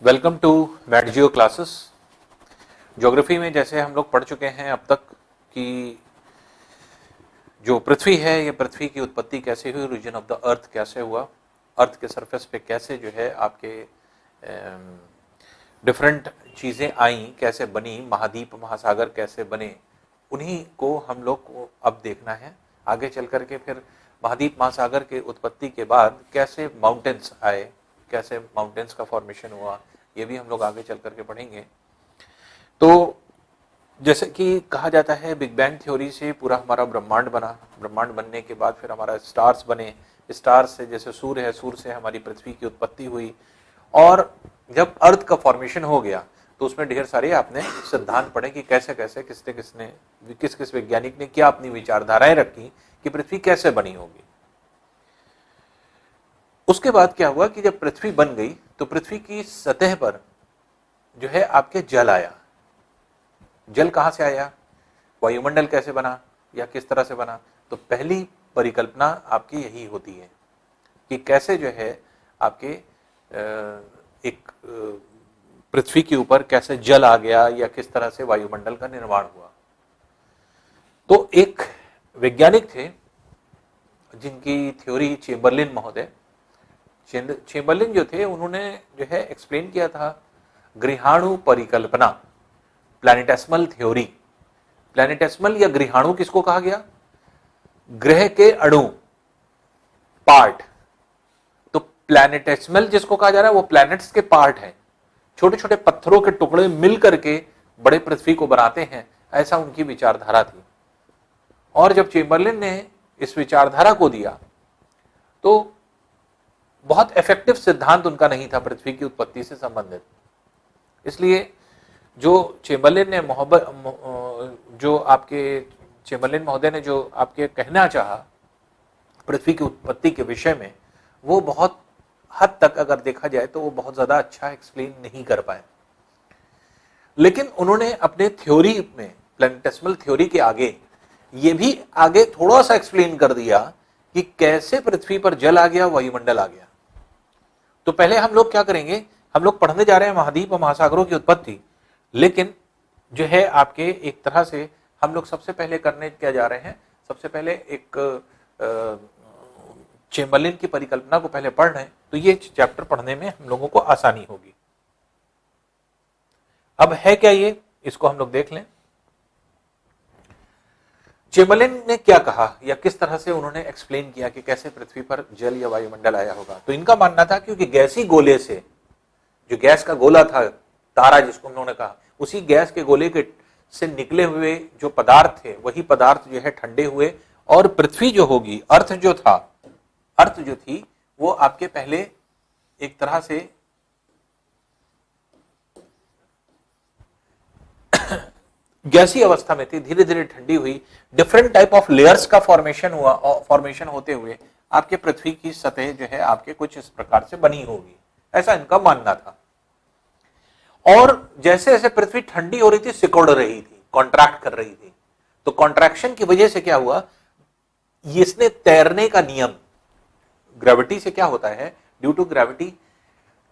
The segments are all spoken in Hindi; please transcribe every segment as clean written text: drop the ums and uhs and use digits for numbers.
Welcome to mat geo classes. Geography में जैसे हम लोग पढ़ चुके हैं अब तक कि जो पृथ्वी है ये पृथ्वी की उत्पत्ति कैसे हुई, रीजन ऑफ द अर्थ कैसे हुआ, अर्थ के सरफेस पे कैसे जो है आपके डिफरेंट चीज़ें आई, कैसे बनी, महाद्वीप महासागर कैसे बने, उन्हीं को हम लोग को अब देखना है। आगे चल करके फिर महाद्वीप महासागर के उत्पत्ति के बाद कैसे माउंटेन्स आए, कैसे माउंटेन्स का फॉर्मेशन हुआ, ये भी हम लोग आगे चल करके पढ़ेंगे। तो जैसे कि कहा जाता है बिग बैंग थ्योरी से पूरा हमारा ब्रह्मांड बना, ब्रह्मांड बनने के बाद फिर हमारा स्टार्स बने, स्टार्स से जैसे सूर्य है, सूर्य से हमारी पृथ्वी की उत्पत्ति हुई, और जब अर्थ का फॉर्मेशन हो गया तो उसमें ढेर सारे आपने सिद्धांत पढ़े कि कैसे कैसे किस किस वैज्ञानिक ने क्या अपनी विचारधाराएं रखी कि पृथ्वी कैसे बनी होगी। उसके बाद क्या हुआ कि जब पृथ्वी बन गई तो पृथ्वी की सतह पर जो है आपके जल आया। जल कहां से आया, वायुमंडल कैसे बना या किस तरह से बना, तो पहली परिकल्पना आपकी यही होती है कि कैसे जो है आपके एक पृथ्वी के ऊपर कैसे जल आ गया या किस तरह से वायुमंडल का निर्माण हुआ। तो एक वैज्ञानिक थे जिनकी थ्योरी चेम्बरलिन महोदय, चेम्बरलिन जो थे उन्होंने जो है एक्सप्लेन किया था गृहाणु परिकल्पना, प्लैनेटेसिमल थ्योरी। प्लैनेटेसिमल या गृहाणु किसको कहा गया, ग्रह के अणु, पार्ट। तो प्लैनेटेसिमल जिसको कहा जा रहा है वो प्लैनेट्स के पार्ट है, छोटे छोटे पत्थरों के टुकड़े मिल करके बड़े पृथ्वी को बनाते हैं, ऐसा उनकी विचारधारा थी। और जब चेम्बरलिन ने इस विचारधारा को दिया तो बहुत इफेक्टिव सिद्धांत उनका नहीं था पृथ्वी की उत्पत्ति से संबंधित। इसलिए जो चेम्बरलिन ने चेम्बरलिन महोदय ने जो आपके कहना चाहा पृथ्वी की उत्पत्ति के विषय में, वो बहुत हद तक अगर देखा जाए तो वो बहुत ज्यादा अच्छा एक्सप्लेन नहीं कर पाए। लेकिन उन्होंने अपने थ्योरी में, प्लैनेटेसिमल थ्योरी के आगे ये भी आगे थोड़ा सा एक्सप्लेन कर दिया कि कैसे पृथ्वी पर जल आ गया, वायुमंडल आ गया। तो पहले हम लोग क्या करेंगे, हम लोग पढ़ने जा रहे हैं महाद्वीप और महासागरों की उत्पत्ति, लेकिन जो है आपके एक तरह से हम लोग सबसे पहले करने क्या जा रहे हैं, सबसे पहले एक चेम्बरलिन की परिकल्पना को पहले पढ़ रहे हैं, तो ये चैप्टर पढ़ने में हम लोगों को आसानी होगी। अब है क्या ये, इसको हम लोग देख लें। चेम्बरलिन ने क्या कहा या किस तरह से उन्होंने एक्सप्लेन किया कि कैसे पृथ्वी पर जल या वायुमंडल आया होगा। तो इनका मानना था क्योंकि गैसी गोले से, जो गैस का गोला था, तारा जिसको उन्होंने कहा, उसी गैस के गोले के से निकले हुए जो पदार्थ थे वही पदार्थ जो है ठंडे हुए, और पृथ्वी जो होगी, अर्थ जो थी वो आपके पहले एक तरह से गैसी अवस्था में थी, धीरे धीरे ठंडी हुई, डिफरेंट टाइप ऑफ लेयर्स का फॉर्मेशन हुआ, और फॉर्मेशन होते हुए आपके पृथ्वी की सतह जो है आपके कुछ इस प्रकार से बनी होगी, ऐसा इनका मानना था। और जैसे जैसे पृथ्वी ठंडी हो रही थी, सिकुड़ रही थी, कॉन्ट्रैक्ट कर रही थी, तो कॉन्ट्रैक्शन की वजह से क्या हुआ, इसने तैरने का नियम, ग्रेविटी से क्या होता है, ड्यू टू ग्रेविटी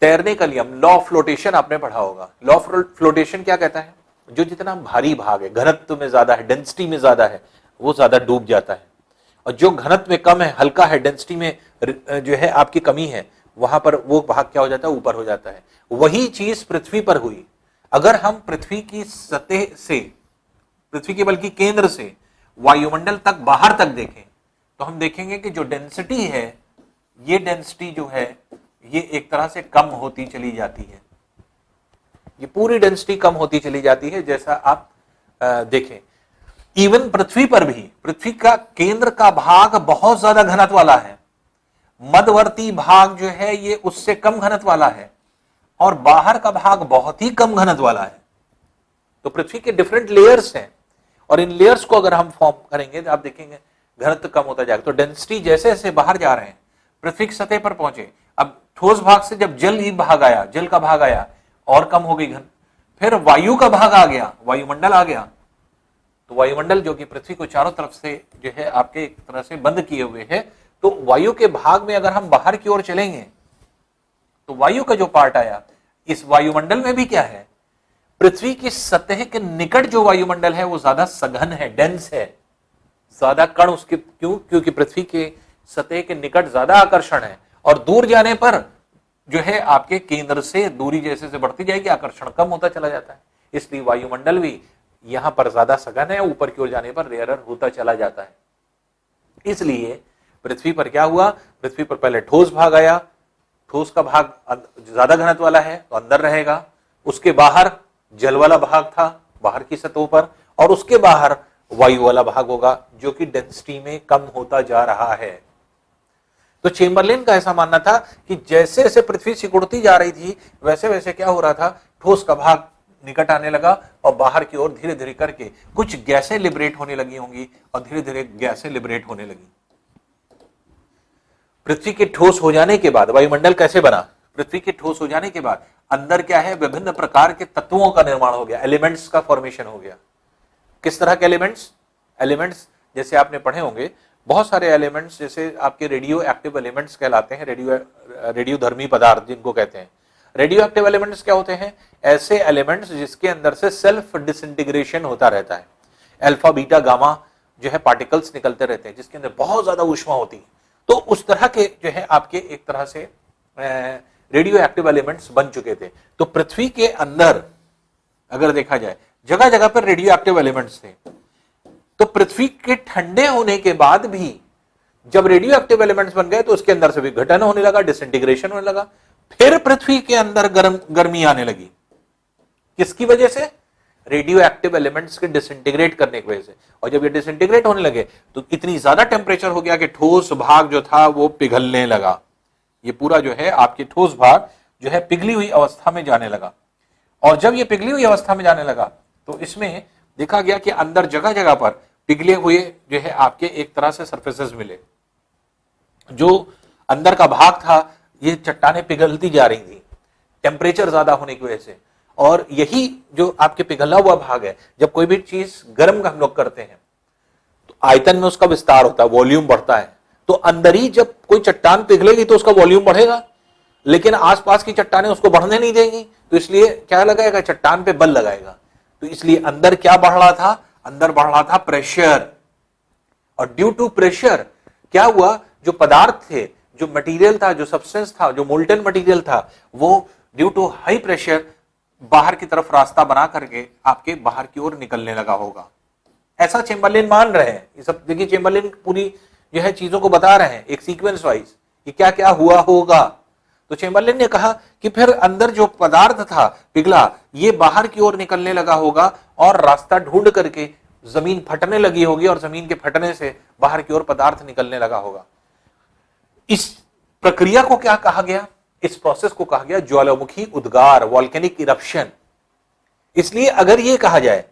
तैरने का नियम, लॉ ऑफ फ्लोटेशन आपने पढ़ा होगा। लॉ ऑफ फ्लोटेशन क्या कहता है, जो जितना भारी भाग है, घनत्व में ज्यादा है, डेंसिटी में ज्यादा है, वो ज्यादा डूब जाता है, और जो घनत्व में कम है, हल्का है, डेंसिटी में जो है आपकी कमी है, वहां पर वो भाग क्या हो जाता है, ऊपर हो जाता है। वही चीज पृथ्वी पर हुई। अगर हम पृथ्वी की सतह से, पृथ्वी के बल्कि केंद्र से वायुमंडल तक, बाहर तक देखें तो हम देखेंगे कि जो डेंसिटी है, ये डेंसिटी जो है ये एक तरह से कम होती चली जाती है, ये पूरी डेंसिटी कम होती चली जाती है। जैसा आप देखें, इवन पृथ्वी पर भी, पृथ्वी का केंद्र का भाग बहुत ज्यादा घनत्व वाला है, मध्यवर्ती भाग जो है ये उससे कम घनत्व वाला है, और बाहर का भाग बहुत ही कम घनत्व वाला है। तो पृथ्वी के डिफरेंट लेयर्स हैं, और इन लेयर्स को अगर हम फॉर्म करेंगे तो आप देखेंगे घनत्व कम होता जाएगा। तो डेंसिटी जैसे जैसे बाहर जा रहे हैं, पृथ्वी की सतह पर पहुंचे, अब ठोस भाग से जब जल का भाग आया और कम हो गई घन, फिर वायु का भाग आ गया, वायुमंडल आ गया, तो वायुमंडल जो कि पृथ्वी को चारों तरफ से जो है आपके एक तरह से बंद किए हुए है, तो वायु के भाग में अगर हम बाहर की ओर चलेंगे तो वायु का जो पार्ट आया, इस वायुमंडल में भी क्या है, पृथ्वी की सतह के निकट जो वायुमंडल है वो ज्यादा सघन है, डेंस है, ज्यादा कण उसके, क्योंकि पृथ्वी के सतह के निकट ज्यादा आकर्षण है, और दूर जाने पर जो है आपके केंद्र से दूरी जैसे से बढ़ती जाएगी, आकर्षण कम होता चला जाता है। इसलिए वायुमंडल भी यहां पर ज्यादा सघन है, ऊपर की ओर जाने पर रेयरर होता चला जाता है। इसलिए पृथ्वी पर क्या हुआ, पृथ्वी पर पहले ठोस भाग आया, ठोस का भाग ज्यादा घनत्व वाला है तो अंदर रहेगा, उसके बाहर जल वाला भाग था बाहर की सतहों पर, और उसके बाहर वायु वाला भाग होगा जो कि डेंसिटी में कम होता जा रहा है। तो चेम्बरलेन का ऐसा मानना था कि जैसे जैसे पृथ्वी सिकुड़ती जा रही थी वैसे वैसे क्या हो रहा था, ठोस का भाग निकट आने लगा और बाहर की ओर धीरे धीरे करके कुछ गैसें लिबरेट होने लगी होंगी और धीरे धीरे गैसें लिबरेट होने लगी। पृथ्वी के ठोस हो जाने के बाद वायुमंडल कैसे बना, पृथ्वी के ठोस हो जाने के बाद अंदर क्या है, विभिन्न प्रकार के तत्वों का निर्माण हो गया, एलिमेंट्स का फॉर्मेशन हो गया। किस तरह के एलिमेंट्स, एलिमेंट्स जैसे आपने पढ़े होंगे बहुत सारे एलिमेंट्स, जैसे आपके रेडियो एक्टिव एलिमेंट्स कहलाते हैं, रेडियोधर्मी पदार्थ जिनको कहते हैं। रेडियो एक्टिव एलिमेंट्स क्या होते हैं, ऐसे एलिमेंट्स जिसके अंदर से सेल्फ डिसइंटीग्रेशन होता रहता है, अल्फा बीटा गामा जो है पार्टिकल्स निकलते रहते हैं जिसके अंदर बहुत ज्यादा ऊष्मा होती है। तो उस तरह के जो है आपके एक तरह से रेडियो एक्टिव एलिमेंट्स बन चुके थे। तो पृथ्वी के अंदर अगर देखा जाए जगह जगह पर रेडियो एक्टिव एलिमेंट्स थे। तो पृथ्वी के ठंडे होने के बाद भी जब रेडियो एक्टिव एलिमेंट्स बन गए तो उसके अंदर से विघटन होने लगा, डिसइंटीग्रेशन होने लगा, फिर पृथ्वी के अंदर गर्मी आने लगी। किसकी वजह से, रेडियो एक्टिव एलिमेंट्स के डिसइंटीग्रेट करने की वजह से। और जब ये डिसइंटीग्रेट होने लगे तो इतनी ज्यादा टेम्परेचर हो गया कि ठोस भाग जो था वो पिघलने लगा। ये पूरा जो है आपके ठोस भाग जो है पिघली हुई अवस्था में जाने लगा। और जब ये पिघली हुई अवस्था में जाने लगा तो इसमें देखा गया कि अंदर जगह जगह पर पिघले हुए जो है आपके एक तरह से सरफेसेस मिले। जो अंदर का भाग था ये चट्टानें पिघलती जा रही थी टेम्परेचर ज्यादा होने की वजह से। और यही जो आपके पिघला हुआ भाग है, जब कोई भी चीज गर्म हम लोग करते हैं तो आयतन में उसका विस्तार होता है, वॉल्यूम बढ़ता है। तो अंदर ही जब कोई चट्टान पिघलेगी तो उसका वॉल्यूम बढ़ेगा, लेकिन आसपास की चट्टानें उसको बढ़ने नहीं देंगी। तो इसलिए क्या लगाएगा, चट्टान पे बल लगाएगा। तो इसलिए अंदर क्या बढ़ रहा था, अंदर बढ़ रहा था प्रेशर। और ड्यू टू प्रेशर क्या हुआ, जो पदार्थ थे, जो मटेरियल था, जो सब्सटेंस था, जो मोल्टन मटेरियल था, वो ड्यू टू हाई प्रेशर बाहर की तरफ रास्ता बना करके आपके बाहर की ओर निकलने लगा होगा। ऐसा चेम्बरलेन मान रहे हैं। ये सब देखिए चेम्बरलेन पूरी जो है चीजों को बता रहे हैं एक सीक्वेंस वाइज कि क्या क्या हुआ होगा। तो चेम्बरलेन ने कहा कि फिर अंदर जो पदार्थ था पिघला, ये बाहर की ओर निकलने लगा होगा और रास्ता ढूंढ करके जमीन फटने लगी होगी और जमीन के फटने से बाहर की ओर पदार्थ निकलने लगा होगा। इस प्रक्रिया को क्या कहा गया, इस प्रोसेस को कहा गया ज्वालामुखी उद्गार, वॉल्केनिक इरप्शन। इसलिए अगर यह कहा जाए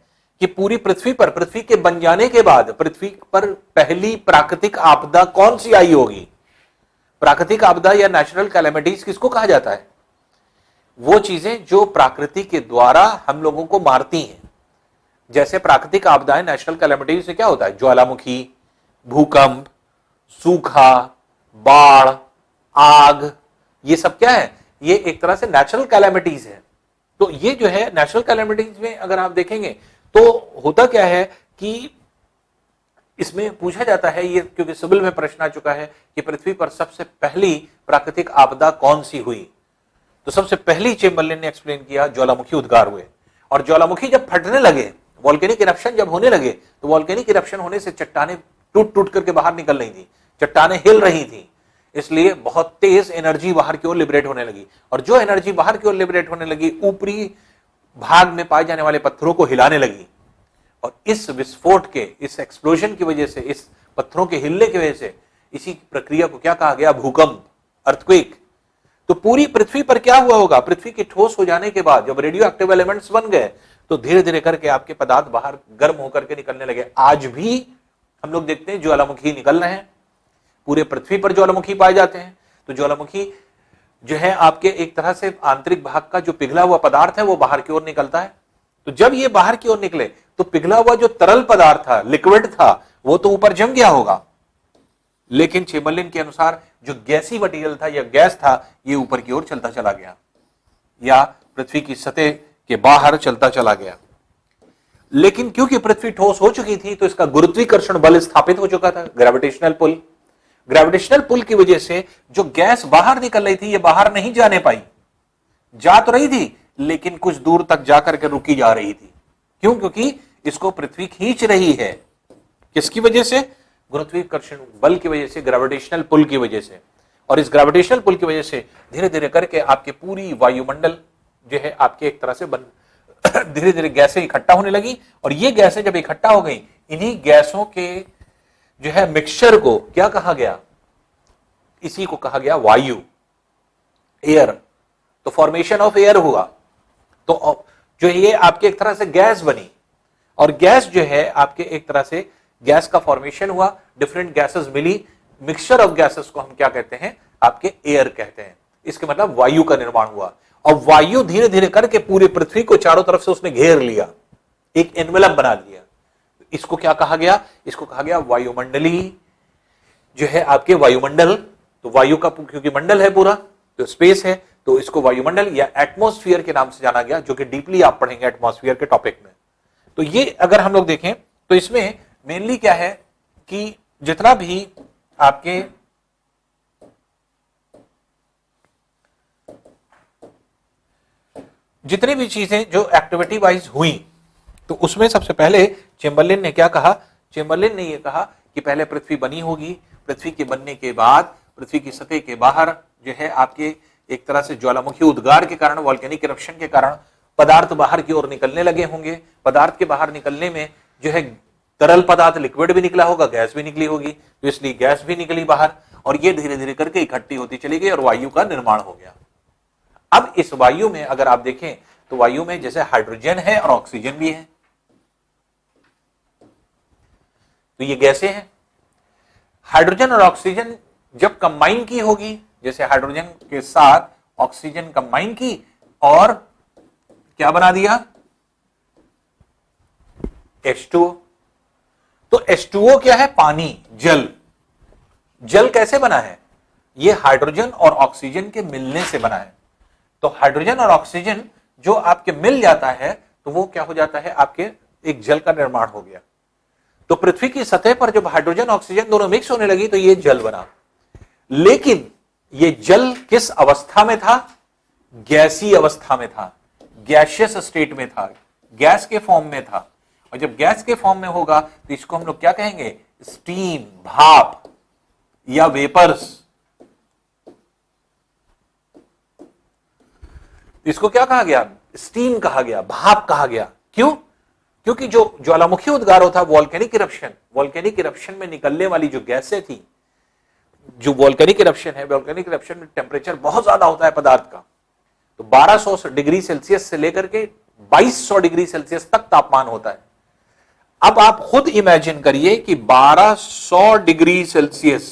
कि पूरी पृथ्वी पर, पृथ्वी के बन जाने के बाद पृथ्वी पर पहली प्राकृतिक आपदा कौन सी आई होगी, प्राकृतिक आपदा या नेचुरल कैलेमिटीज किसको कहा जाता है, वो चीजें जो प्रकृति के द्वारा हम लोगों को मारती हैं। जैसे प्राकृतिक आपदाएं, नेचुरल कैलेमिटीज से क्या होता है, ज्वालामुखी, भूकंप, सूखा, बाढ़, आग, ये सब क्या है, ये एक तरह से नेचुरल कैलेमिटीज है। तो ये जो है नेचुरल कैलेमिटीज में अगर आप देखेंगे तो होता क्या है कि इसमें पूछा जाता है, ये क्योंकि सिविल में प्रश्न आ चुका है कि पृथ्वी पर सबसे पहली प्राकृतिक आपदा कौन सी हुई, तो सबसे पहली चेम्बरलेन ने एक्सप्लेन किया ज्वालामुखी उद्गार हुए। और ज्वालामुखी जब फटने लगे, वॉल्केनिक इरप्शन जब होने लगे, तो वॉल्केनिक इरप्शन होने से चट्टानें टूट टूट करके बाहर निकल रही थी, चट्टानें हिल रही थी, इसलिए बहुत तेज एनर्जी बाहर की ओर लिबरेट होने लगी। और जो एनर्जी बाहर की ओर लिबरेट होने लगी ऊपरी भाग में पाए जाने वाले पत्थरों को हिलाने लगी। और इस विस्फोट के, इस एक्सप्लोजन की वजह से, इस पत्थरों के हिलने की वजह से, इसी प्रक्रिया को क्या कहा गया, भूकंप, अर्थक्वेक। तो पूरी पृथ्वी पर क्या हुआ होगा, पृथ्वी के ठोस हो जाने के बाद जब रेडियो एक्टिव एलिमेंट्स बन गए तो धीरे धीरे करके आपके पदार्थ बाहर गर्म होकर के निकलने लगे। आज भी हम लोग देखते हैं ज्वालामुखी निकल रहे हैं, पूरे पृथ्वी पर ज्वालामुखी पाए जाते हैं। तो ज्वालामुखी जो है आपके एक तरह से आंतरिक भाग का जो पिघला हुआ पदार्थ है वो बाहर की ओर निकलता है। तो जब ये बाहर की ओर निकले तो पिघला हुआ जो तरल पदार्थ था, लिक्विड था, वो तो ऊपर जम गया होगा, लेकिन चेम्बरलेन के अनुसार जो गैसी मटेरियल था या गैस था ये ऊपर की ओर चलता चला गया या पृथ्वी की सतह के बाहर चलता चला गया। लेकिन क्योंकि पृथ्वी ठोस हो चुकी थी तो इसका गुरुत्वाकर्षण बल स्थापित हो चुका था, ग्रेविटेशनल पुल। ग्रेविटेशनल पुल की वजह से जो गैस बाहर निकल रही थी ये बाहर नहीं जाने पाई, जा तो रही थी लेकिन कुछ दूर तक जाकर के रुकी जा रही थी। क्यों? क्योंकि इसको पृथ्वी खींच रही है। किसकी वजह से? गुरुत्वाकर्षण बल की वजह से, ग्रेविटेशनल पुल की वजह से। और इस ग्रेविटेशनल पुल की वजह से धीरे धीरे करके आपके पूरी वायुमंडल जो है आपके एक तरह से धीरे धीरे गैसें इकट्ठा होने लगी। और ये गैसें जब इकट्ठा हो गई, इन्हीं गैसों के जो है मिक्सचर को क्या कहा गया? इसी को कहा गया वायु, एयर। तो फॉर्मेशन ऑफ एयर हुआ, तो जो ये आपके एक तरह से गैस बनी। और गैस जो है आपके एक तरह से गैस का फॉर्मेशन हुआ, डिफरेंट गैसेस मिली, मिक्सचर ऑफ गैसेस को हम क्या कहते हैं? आपके एयर कहते हैं। इसके मतलब वायु का निर्माण हुआ। और वायु धीरे धीरे करके पूरी पृथ्वी को चारों तरफ से उसने घेर लिया, एक एनवेलप बना दिया। इसको क्या कहा गया? इसको कहा गया वायुमंडली जो है आपके वायुमंडल। तो वायु का क्योंकि मंडल है पूरा, तो स्पेस है, तो इसको वायुमंडल या एटमॉस्फेयर के नाम से जाना गया, जो कि डीपली आप पढ़ेंगे एटमॉस्फेयर के टॉपिक में। तो ये अगर हम लोग देखें तो इसमें मेनली क्या है कि जितना भी आपके जितनी भी चीजें जो एक्टिविटी वाइज हुई, तो उसमें सबसे पहले चेम्बरलेन ने क्या कहा? चेम्बरलेन ने यह कहा कि पहले पृथ्वी बनी होगी, पृथ्वी के बनने के बाद पृथ्वी की सतह के बाहर जो है आपके एक तरह से ज्वालामुखी उद्गार के कारण, वॉल्केनिक इरप्शन के कारण पदार्थ बाहर की ओर निकलने लगे होंगे। पदार्थ के बाहर निकलने में जो है तरल पदार्थ लिक्विड भी निकला होगा, गैस भी निकली होगी, तो इसलिए गैस भी निकली बाहर और ये धीरे धीरे करके इकट्ठी होती चली गई और वायु का निर्माण हो गया। अब इस वायु में अगर आप देखें तो वायु में जैसे हाइड्रोजन है और ऑक्सीजन भी है, तो ये गैसें हैं। हाइड्रोजन और ऑक्सीजन जब कंबाइन की होगी, जैसे हाइड्रोजन के साथ ऑक्सीजन कंबाइन की और क्या बना दिया? H2O। तो H2O क्या है? पानी, जल। जल कैसे बना है? ये हाइड्रोजन और ऑक्सीजन के मिलने से बना है। तो हाइड्रोजन और ऑक्सीजन जो आपके मिल जाता है तो वो क्या हो जाता है? आपके एक जल का निर्माण हो गया। तो पृथ्वी की सतह पर जब हाइड्रोजन ऑक्सीजन दोनों मिक्स होने लगी तो ये जल बना। लेकिन ये जल किस अवस्था में था? गैसीय अवस्था में था, गैसियस स्टेट में था, गैस के फॉर्म में था। और जब गैस के फॉर्म में होगा तो इसको हम लोग क्या कहेंगे? स्टीम, भाप या वेपर्स। इसको क्या कहा गया? स्टीम कहा गया, भाप कहा गया। क्यों? क्योंकि जो ज्वालामुखी उद्गार होता, वॉल्केनिक इरप्शन में निकलने वाली जो गैसें थी, जो वॉल्केनिक इरप्शन है, वॉल्केनिक इरप्शन में टेम्परेचर बहुत ज्यादा होता है पदार्थ का। तो 1200 डिग्री सेल्सियस से लेकर के 2200 डिग्री सेल्सियस तक तापमान होता है। अब आप खुद इमेजिन करिए कि 1200 डिग्री सेल्सियस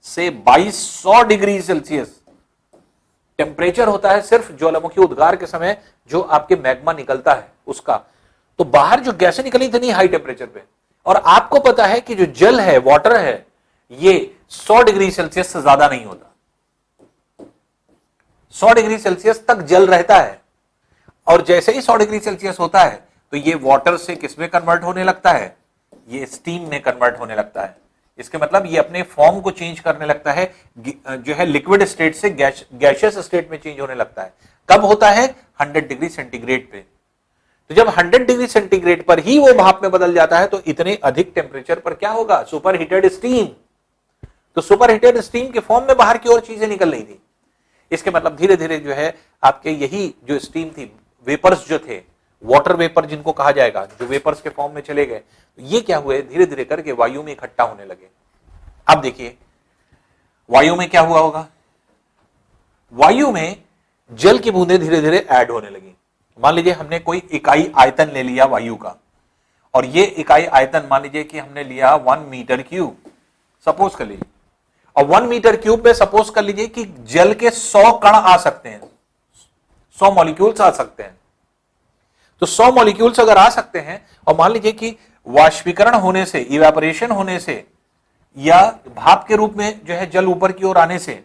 से 2200 डिग्री सेल्सियस टेम्परेचर होता है सिर्फ ज्वालामुखी उद्गार के समय जो आपके मैग्मा निकलता है उसका। तो बाहर जो गैसें निकली इतनी हाई टेम्परेचर पे, और आपको पता है कि जो जल है, वाटर है, ये 100 डिग्री सेल्सियस से ज्यादा नहीं होता। 100 डिग्री सेल्सियस तक जल रहता है और जैसे ही 100 डिग्री सेल्सियस होता है तो ये वाटर से किसमें कन्वर्ट होने लगता है? ये स्टीम में कन्वर्ट होने लगता है। इसके मतलब ये अपने फॉर्म को चेंज करने लगता है, जो है लिक्विड स्टेट से गैसियस स्टेट में चेंज होने लगता है। कब होता है? 100 डिग्री सेंटीग्रेड पे। तो जब 100 डिग्री सेंटीग्रेड पर ही वो भाप में बदल जाता है तो इतने अधिक टेम्परेचर पर क्या होगा? Super heated steam. तो सुपर हीटेड स्टीम के फॉर्म में बाहर की ओर चीजें निकल रही थी। इसके मतलब धीरे धीरे जो है आपके यही जो स्टीम थी, वेपर्स जो थे, वाटर वेपर जिनको कहा जाएगा, जो वेपर्स के फॉर्म में चले गए, तो ये क्या हुए? धीरे धीरे करके वायु में इकट्ठा होने लगे। अब देखिए वायु में क्या हुआ होगा? वायु में जल की बूंदें धीरे धीरे ऐड होने लगी। मान लीजिए हमने कोई इकाई आयतन ले लिया वायु का, और ये इकाई आयतन मान लीजिए कि हमने लिया 1 मीटर क्यूब, सपोज कर लीजिए। और 1 मीटर क्यूब में सपोज कर लीजिए कि जल के 100 कण आ सकते हैं, 100 मॉलिक्यूल्स आ सकते हैं। तो 100 मॉलिक्यूल्स अगर आ सकते हैं और मान लीजिए कि वाष्पीकरण होने से, इवेपोरेशन होने से या भाप के रूप में जो है जल ऊपर की ओर आने से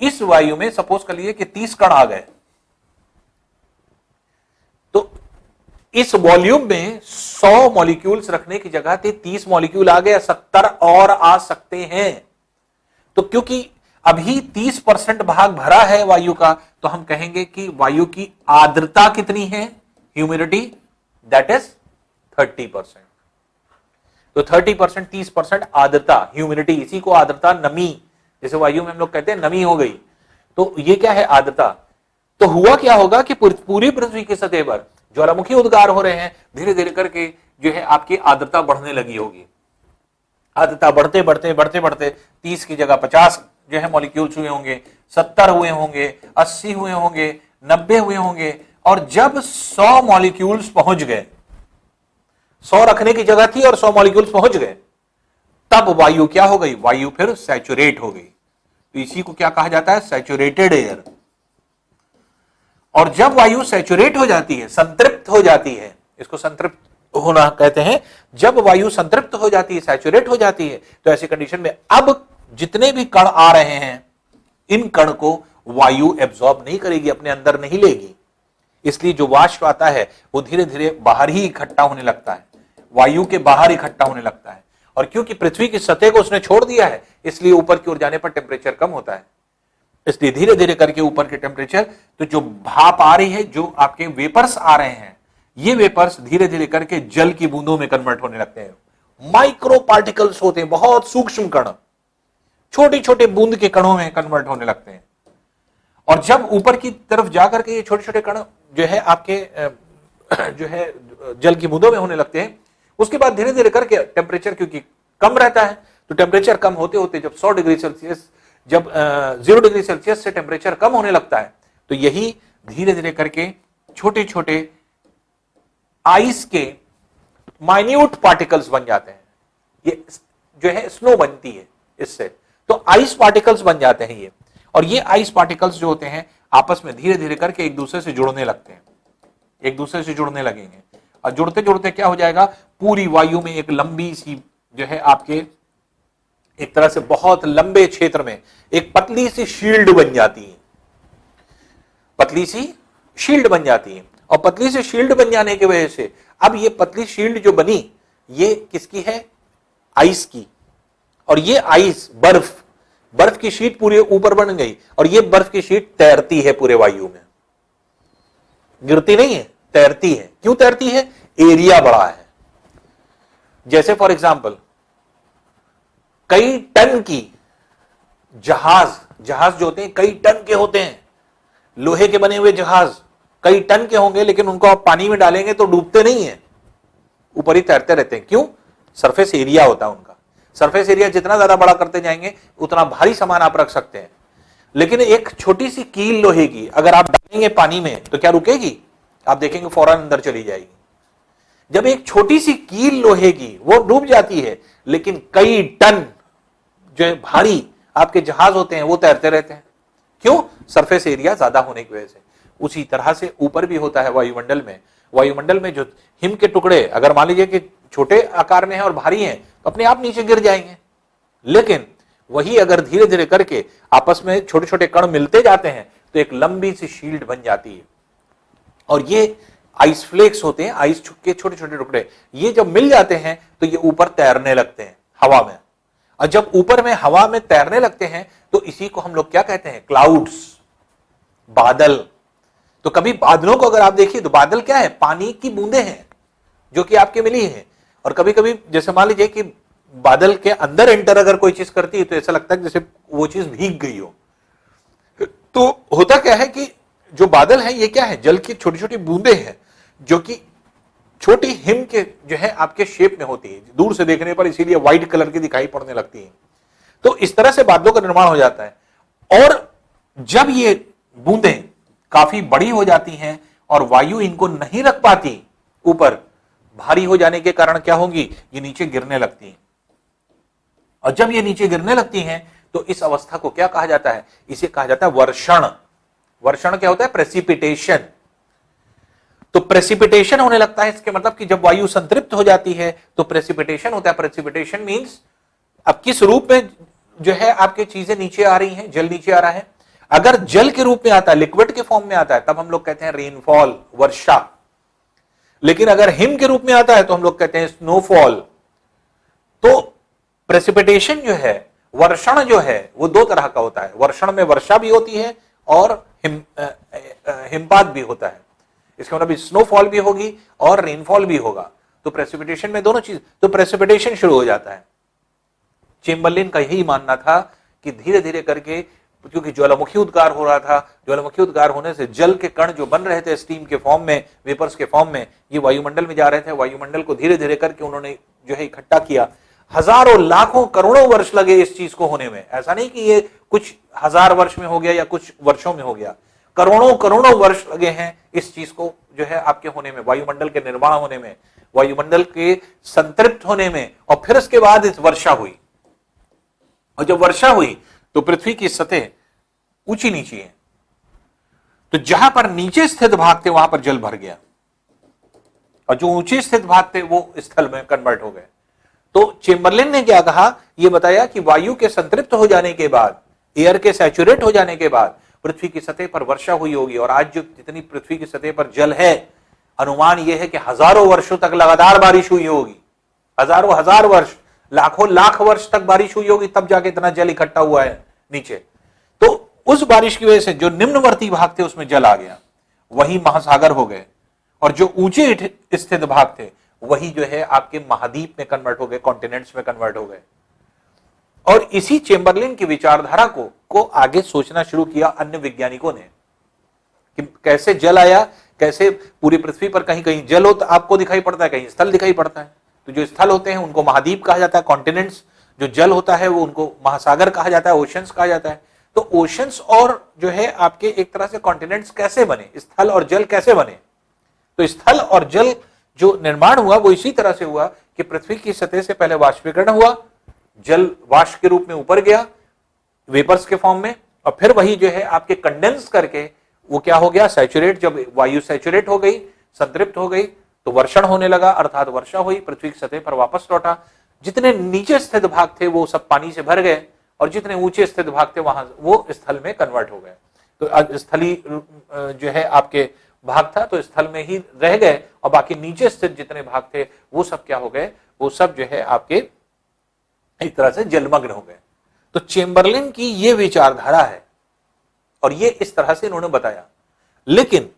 इस वायु में सपोज कर लीजिए कि 30 कण आ गए। इस वॉल्यूम में 100 मॉलिक्यूल्स रखने की जगह थी 30 मॉलिक्यूल आ गए, 70 और आ सकते हैं। तो क्योंकि अभी 30% भाग भरा है वायु का, तो हम कहेंगे कि वायु की आर्द्रता कितनी है, ह्यूमिडिटी, दैट इज 30%। तो 30%, 30% आर्द्रता, ह्यूमिडिटी, इसी को आर्द्रता, नमी, जैसे वायु में हम लोग कहते हैं नमी हो गई, तो ये क्या है, आर्द्रता। तो हुआ क्या होगा कि पूरी पृथ्वी की सतह पर ज्वालामुखी उद्गार हो रहे हैं, धीरे धीरे करके जो है आपकी आर्द्रता बढ़ने लगी होगी। आर्द्रता बढ़ते बढ़ते बढ़ते बढ़ते 30 की जगह 50 जो है मॉलिक्यूल्स हुए होंगे, 70 हुए होंगे, 80 हुए होंगे, 90 हुए होंगे, और जब 100 मॉलिक्यूल्स पहुंच गए, 100 रखने की जगह थी और 100 मॉलिक्यूल्स पहुंच गए, तब वायु क्या हो गई, वायु फिर सैचुरेट हो गई। तो इसी को क्या कहा जाता है, सैचुरेटेड एयर। और जब वायु सैचुरेट हो जाती है, संतृप्त हो जाती है, इसको संतृप्त होना कहते हैं, जब वायु संतृप्त हो जाती है, सैचुरेट हो जाती है, तो ऐसी कंडीशन में अब जितने भी कण आ रहे हैं, इन कण को वायु एब्जॉर्ब नहीं करेगी, अपने अंदर नहीं लेगी। इसलिए जो वाष्प आता है वो धीरे धीरे बाहर ही इकट्ठा होने लगता है, वायु के बाहर इकट्ठा होने लगता है। और क्योंकि पृथ्वी की सतह को उसने छोड़ दिया है, इसलिए ऊपर की ओर जाने पर टेम्परेचर कम होता है। इसलिए धीरे धीरे करके ऊपर के टेम्परेचर, तो जो भाप आ रही है, जो आपके वेपर्स आ रहे हैं, ये वेपर्स धीरे धीरे करके जल की बूंदों में कन्वर्ट होने लगते हैं। माइक्रो पार्टिकल्स होते हैं, बहुत सूक्ष्म कण, छोटे छोटे बूंद के कणों में कन्वर्ट होने लगते हैं। और जब ऊपर की तरफ जाकर के ये छोटे छोटे कण जो है आपके जो है जल की बूंदों में होने लगते हैं, उसके बाद धीरे धीरे करके टेम्परेचर क्योंकि कम रहता है, तो टेम्परेचर कम होते होते जब 100 डिग्री सेल्सियस, जब 0 डिग्री सेल्सियस से टेम्परेचर कम होने लगता है, तो यही धीरे धीरे करके छोटे छोटे आइस के माइन्यूट पार्टिकल्स बन जाते हैं। ये जो है स्नो बनती है इससे, तो आइस पार्टिकल्स बन जाते हैं ये। और ये आइस पार्टिकल्स जो होते हैं आपस में धीरे धीरे करके एक दूसरे से जुड़ने लगते हैं, एक दूसरे से जुड़ने लगेंगे, और जुड़ते जुड़ते क्या हो जाएगा, पूरी वायु में एक लंबी सी जो है आपके एक तरह से बहुत लंबे क्षेत्र में एक पतली सी शील्ड बन जाती है, पतली सी शील्ड बन जाती है। और पतली सी शील्ड बन जाने की वजह से अब ये पतली शील्ड जो बनी, ये किसकी है, आइस की। और ये आइस, बर्फ की शीट पूरे ऊपर बन गई, और ये बर्फ की शीट तैरती है पूरे वायु में, गिरती नहीं है, तैरती है। क्यों तैरती है, एरिया बड़ा है। जैसे फॉर एग्जांपल कई टन की जहाज जो होते हैं कई टन के होते हैं, लोहे के बने हुए जहाज कई टन के होंगे, लेकिन उनको आप पानी में डालेंगे तो डूबते नहीं है, ऊपर ही तैरते रहते हैं। क्यों, सरफेस एरिया होता है उनका। सरफेस एरिया जितना ज्यादा बड़ा करते जाएंगे उतना भारी सामान आप रख सकते हैं। लेकिन एक छोटी सी कील लोहे की अगर आप डालेंगे पानी में तो क्या रुकेगी, आप देखेंगे फौरन अंदर चली जाएगी। जब एक छोटी सी कील लोहे की वो डूब जाती है, लेकिन कई टन जो है भारी आपके जहाज होते हैं वो तैरते रहते हैं। क्यों, सरफेस एरिया ज्यादा होने की वजह से। उसी तरह से ऊपर भी होता है वायुमंडल में। वायुमंडल में जो हिम के टुकड़े अगर मान लीजिए कि छोटे आकार में हैं और भारी हैं तो अपने आप नीचे गिर जाएंगे, लेकिन वही अगर धीरे धीरे करके आपस में छोटे छोटे कण मिलते जाते हैं तो एक लंबी सी शील्ड बन जाती है। और ये आइस फ्लेक्स होते हैं, आइस के छोटे छोटे टुकड़े, ये जब मिल जाते हैं तो ये ऊपर तैरने लगते हैं हवा में। और जब ऊपर में हवा में तैरने लगते हैं तो इसी को हम लोग क्या कहते हैं, क्लाउड्स, बादल। तो कभी बादलों को अगर आप देखिए तो बादल क्या है, पानी की बूंदें हैं जो कि आपके मिली हैं। और कभी कभी जैसे मान लीजिए कि बादल के अंदर एंटर अगर कोई चीज करती है तो ऐसा लगता है जैसे वो चीज भीग गई हो। तो होता क्या है कि जो बादल है ये क्या है, जल की छोटी छोटी बूंदें हैं जो कि छोटी हिम के जो है आपके शेप में होती है, दूर से देखने पर इसीलिए व्हाइट कलर की दिखाई पड़ने लगती है। तो इस तरह से बादलों का निर्माण हो जाता है। और जब ये बूंदें काफी बड़ी हो जाती हैं और वायु इनको नहीं रख पाती, ऊपर भारी हो जाने के कारण क्या होगी, ये नीचे गिरने लगती हैं। और जब ये नीचे गिरने लगती हैं तो इस अवस्था को क्या कहा जाता है, इसे कहा जाता है वर्षण। वर्षण क्या होता है, प्रेसिपिटेशन। तो प्रेसिपिटेशन होने लगता है, इसके मतलब कि जब वायु संतृप्त हो जाती है तो प्रेसिपिटेशन होता है। प्रेसिपिटेशन मींस अब किस रूप में जो है आपकी चीजें नीचे आ रही हैं, जल नीचे आ रहा है। अगर जल के रूप में आता है, लिक्विड के फॉर्म में आता है, तब हम लोग कहते हैं रेनफॉल, वर्षा। लेकिन अगर हिम के रूप में आता है तो हम लोग कहते हैं स्नोफॉल। तो प्रेसिपिटेशन जो है, वर्षण जो है, वो दो तरह का होता है। वर्षण में वर्षा भी होती है और हिमपात भी होता है। इसका मतलब स्नोफॉल भी होगी और रेनफॉल भी होगा। तो प्रेसिपिटेशन में दोनों चीज, तो प्रेसिपिटेशन शुरू हो जाता है। चेम्बरलिन का यही मानना था कि धीरे धीरे करके, क्योंकि ज्वालामुखी उद्गार हो रहा था, ज्वालामुखी उद्गार होने से जल के कण जो बन रहे थे स्टीम के फॉर्म में, वेपर्स के फॉर्म में, ये वायुमंडल में जा रहे थे। वायुमंडल को धीरे धीरे करके उन्होंने जो है इकट्ठा किया। हजारों, लाखों, करोड़ों वर्ष लगे इस चीज को होने में। ऐसा नहीं कि ये कुछ हजार वर्ष में हो गया या कुछ वर्षों में हो गया, करोड़ों करोड़ों वर्ष लगे हैं इस चीज को जो है आपके होने में, वायुमंडल के निर्माण होने में, वायुमंडल के संतृप्त होने में। और फिर उसके बाद इस वर्षा हुई, और जब वर्षा हुई तो पृथ्वी की सतह ऊंची नीची है। तो जहां पर नीचे स्थित भाग थे वहां पर जल भर गया, और जो ऊंचे स्थित भाग थे वो स्थल में कन्वर्ट हो गए। तो चेम्बरलिन ने क्या कहा, यह बताया कि वायु के संतृप्त हो जाने के बाद, एयर के सैचुरेट हो जाने के बाद पृथ्वी की सतह पर वर्षा हुई होगी। और आज जो जितनी पृथ्वी की सतह पर जल है, अनुमान यह है कि हजारों वर्षों तक लगातार बारिश हुई होगी। हजारों हजार वर्ष, लाखों लाख वर्ष तक बारिश हुई होगी, तब जाके इतना जल इकट्ठा हुआ है नीचे। तो उस बारिश की वजह से जो निम्नवर्ती भाग थे उसमें जल आ गया, वही महासागर हो गए। और जो ऊंचे स्थित भाग थे वही जो है आपके महाद्वीप में कन्वर्ट हो गए, कॉन्टिनेंट्स में कन्वर्ट हो गए। और इसी चेम्बरलिन की विचारधारा को आगे सोचना शुरू किया अन्य वैज्ञानिकों ने कि कैसे जल आया, कैसे पूरी पृथ्वी पर कहीं कहीं जल हो आपको दिखाई पड़ता है, कहीं स्थल दिखाई पड़ता है। तो जो स्थल होते हैं उनको महाद्वीप कहा जाता है, कॉन्टिनेंट्स। जो जल होता है वो उनको महासागर कहा जाता है, ओशंस कहा जाता है। तो ओशंस और जो है आपके एक तरह से कॉन्टिनेंट्स कैसे बने, स्थल और जल कैसे बने? तो स्थल और जल जो निर्माण हुआ वो इसी तरह से हुआ कि पृथ्वी की सतह से पहले वाष्पीकरण हुआ, जल वाष्प के रूप में ऊपर गया वेपर्स के फॉर्म में, और फिर वही जो है आपके कंडेंस करके वो क्या हो गया, सैचुरेट। जब वायु सैचुरेट हो गई, संतृप्त हो गई, तो वर्षण होने लगा, अर्थात वर्षा हुई, पृथ्वी की सतह पर वापस लौटा। जितने नीचे स्थित भाग थे वो सब पानी से भर गए, और जितने ऊंचे स्थित भाग थे वहां वो स्थल में कन्वर्ट हो गए। तो स्थली जो है आपके भाग था तो स्थल में ही रह गए, और बाकी नीचे स्थित जितने भाग थे वो सब क्या हो गए, वो सब जो है आपके एक तरह से जलमग्न हो गए। तो चेम्बरलिन की ये विचारधारा है, और ये इस तरह से इन्होंने बताया। लेकिन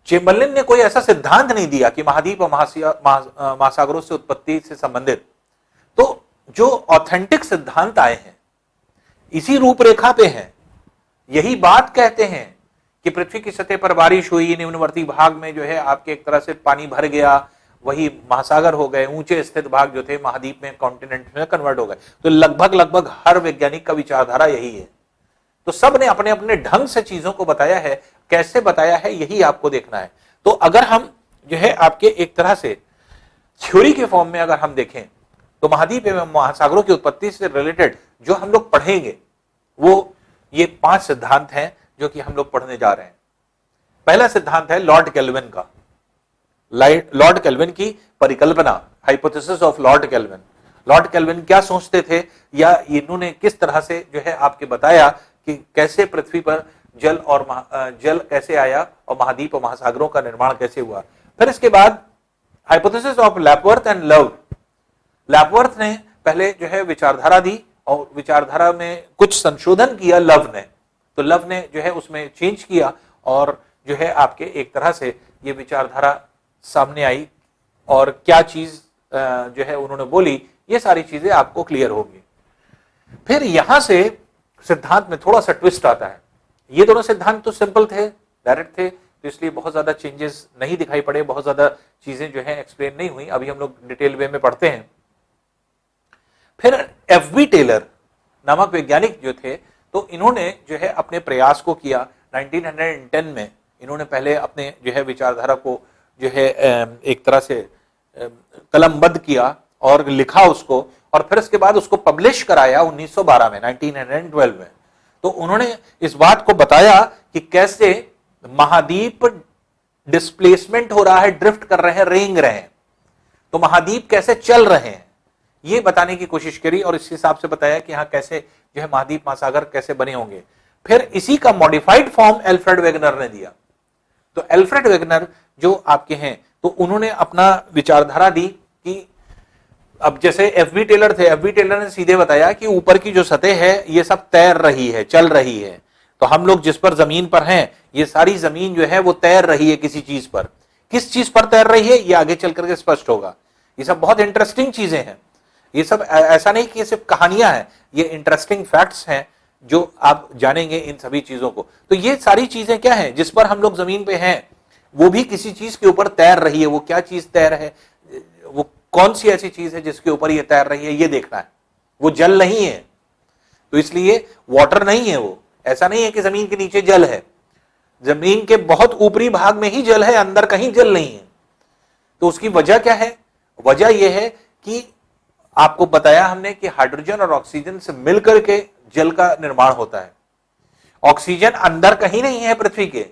चेम्बरलिन ने कोई ऐसा सिद्धांत नहीं दिया कि महाद्वीप और महासागरों से उत्पत्ति से संबंधित। तो जो ऑथेंटिक सिद्धांत आए हैं इसी रूपरेखा पे हैं, यही बात कहते हैं कि पृथ्वी की सतह पर बारिश हुई, निम्नवर्ती भाग में जो है आपके एक तरह से पानी भर गया, वही महासागर हो गए, ऊंचे स्थित भाग जो थे महाद्वीप में, कॉन्टिनेंट में कन्वर्ट हो गए। तो लगभग हर वैज्ञानिक का विचारधारा यही है। तो सब ने अपने अपने ढंग से चीजों को बताया है, कैसे बताया है यही आपको देखना है। तो अगर हम जो है आपके एक तरह से थ्योरी के फॉर्म में अगर हम देखें तो महाद्वीप एवं महासागरों की उत्पत्ति से रिलेटेड जो हम लोग पढ़ेंगे वो ये 5 सिद्धांत हैं जो कि हम लोग पढ़ने जा रहे हैं। पहला सिद्धांत है लॉर्ड केल्विन का, लॉर्ड केल्विन की परिकल्पना, hypothesis of Lord kelvin. Lord kelvin क्या सोचते थे, या इन्होंने किस तरह से जो है आपके बताया कि कैसे पृथ्वी पर जल और जल कैसे आया और महाद्वीप और महासागरों का निर्माण कैसे हुआ। फिर इसके बाद हाइपोथेसिस ऑफ लैपवर्थ एंड लव। लैपवर्थ ने पहले जो है विचारधारा दी, और विचारधारा में कुछ संशोधन किया लव ने। तो लव ने जो है उसमें चेंज किया, और जो है आपके एक तरह से ये विचारधारा सामने आई, और क्या चीज जो है उन्होंने बोली, ये सारी चीजें आपको क्लियर होगी। फिर यहां से सिद्धांत में थोड़ा सा ट्विस्ट आता है। ये दोनों सिद्धांत तो सिंपल थे, डायरेक्ट थे, तो इसलिए बहुत ज्यादा चेंजेस नहीं दिखाई पड़े, बहुत ज्यादा चीजें जो है एक्सप्लेन नहीं हुई। अभी हम लोग डिटेल वे में पढ़ते हैं। फिर एफ.बी. टेलर नामक वैज्ञानिक जो थे, तो इन्होंने जो है अपने प्रयास को किया 1910 में। इन्होंने पहले अपने जो है विचारधारा को जो है एक तरह से कलमबद्ध किया और लिखा उसको, और फिर इसके बाद उसको पब्लिश कराया 1912 में, 1912 में। तो उन्होंने इस बात को बताया कि कैसे महाद्वीप डिस्प्लेसमेंट हो रहा है, ड्रिफ्ट कर रहे हैं, रेंग रहे हैं, तो महाद्वीप कैसे चल रहे हैं ये बताने की कोशिश करी, और इस हिसाब से बताया कि हाँ कैसे जो है महाद्वीप महासागर कैसे बने होंगे। फिर इसी का मॉडिफाइड फॉर्म एल्फ्रेड वेगनर ने दिया। तो एल्फ्रेड वेगनर जो आपके हैं, तो उन्होंने अपना विचारधारा दी कि अब जैसे एफबी टेलर थे, एफबी टेलर ने सीधे बताया कि ऊपर की जो सतह है ये सब तैर रही है, चल रही है। तो हम लोग जिस पर जमीन पर हैं, ये सारी जमीन जो है वो तैर रही है किसी चीज पर। किस चीज पर तैर रही है ये आगे चल करके स्पष्ट होगा। ये सब बहुत इंटरेस्टिंग चीजें हैं। ये सब ऐसा नहीं कि ये सिर्फ कहानियां हैं, ये इंटरेस्टिंग फैक्ट्स हैं जो आप जानेंगे इन सभी चीजों को। तो ये सारी चीजें क्या है, जिस पर हम लोग जमीन पे हैं वो भी किसी चीज के ऊपर तैर रही है। वो क्या चीज तैर है, वो कौन सी ऐसी चीज है जिसके ऊपर ये तैर रही है, ये देखना है। वो जल नहीं है, तो इसलिए वाटर नहीं है। वो ऐसा नहीं है कि जमीन के नीचे जल है, जमीन के बहुत ऊपरी भाग में ही जल है, अंदर कहीं जल नहीं है। तो उसकी वजह क्या है? वजह यह है कि आपको बताया हमने कि हाइड्रोजन और ऑक्सीजन से मिलकर के जल का निर्माण होता है। ऑक्सीजन अंदर कहीं नहीं है पृथ्वी के,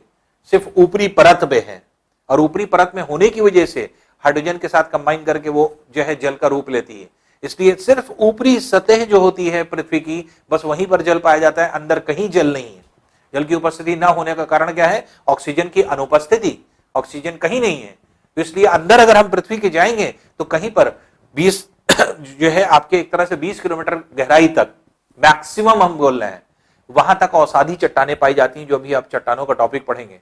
सिर्फ ऊपरी परत में है, और ऊपरी परत में होने की वजह से हाइड्रोजन के साथ कंबाइन करके वो जो है जल का रूप लेती है। इसलिए सिर्फ ऊपरी सतह जो होती है पृथ्वी की, बस वहीं पर जल पाया जाता है, अंदर कहीं जल नहीं है। जल की उपस्थिति ना होने का कारण क्या है? ऑक्सीजन की अनुपस्थिति। ऑक्सीजन कहीं नहीं है, तो इसलिए अंदर अगर हम पृथ्वी के जाएंगे तो कहीं पर 20 जो है आपके एक तरह से 20 किलोमीटर गहराई तक मैक्सिमम हम बोल रहे हैं, वहां तक अवसादी चट्टानें पाई जाती हैं, जो भी आप चट्टानों का टॉपिक पढ़ेंगे।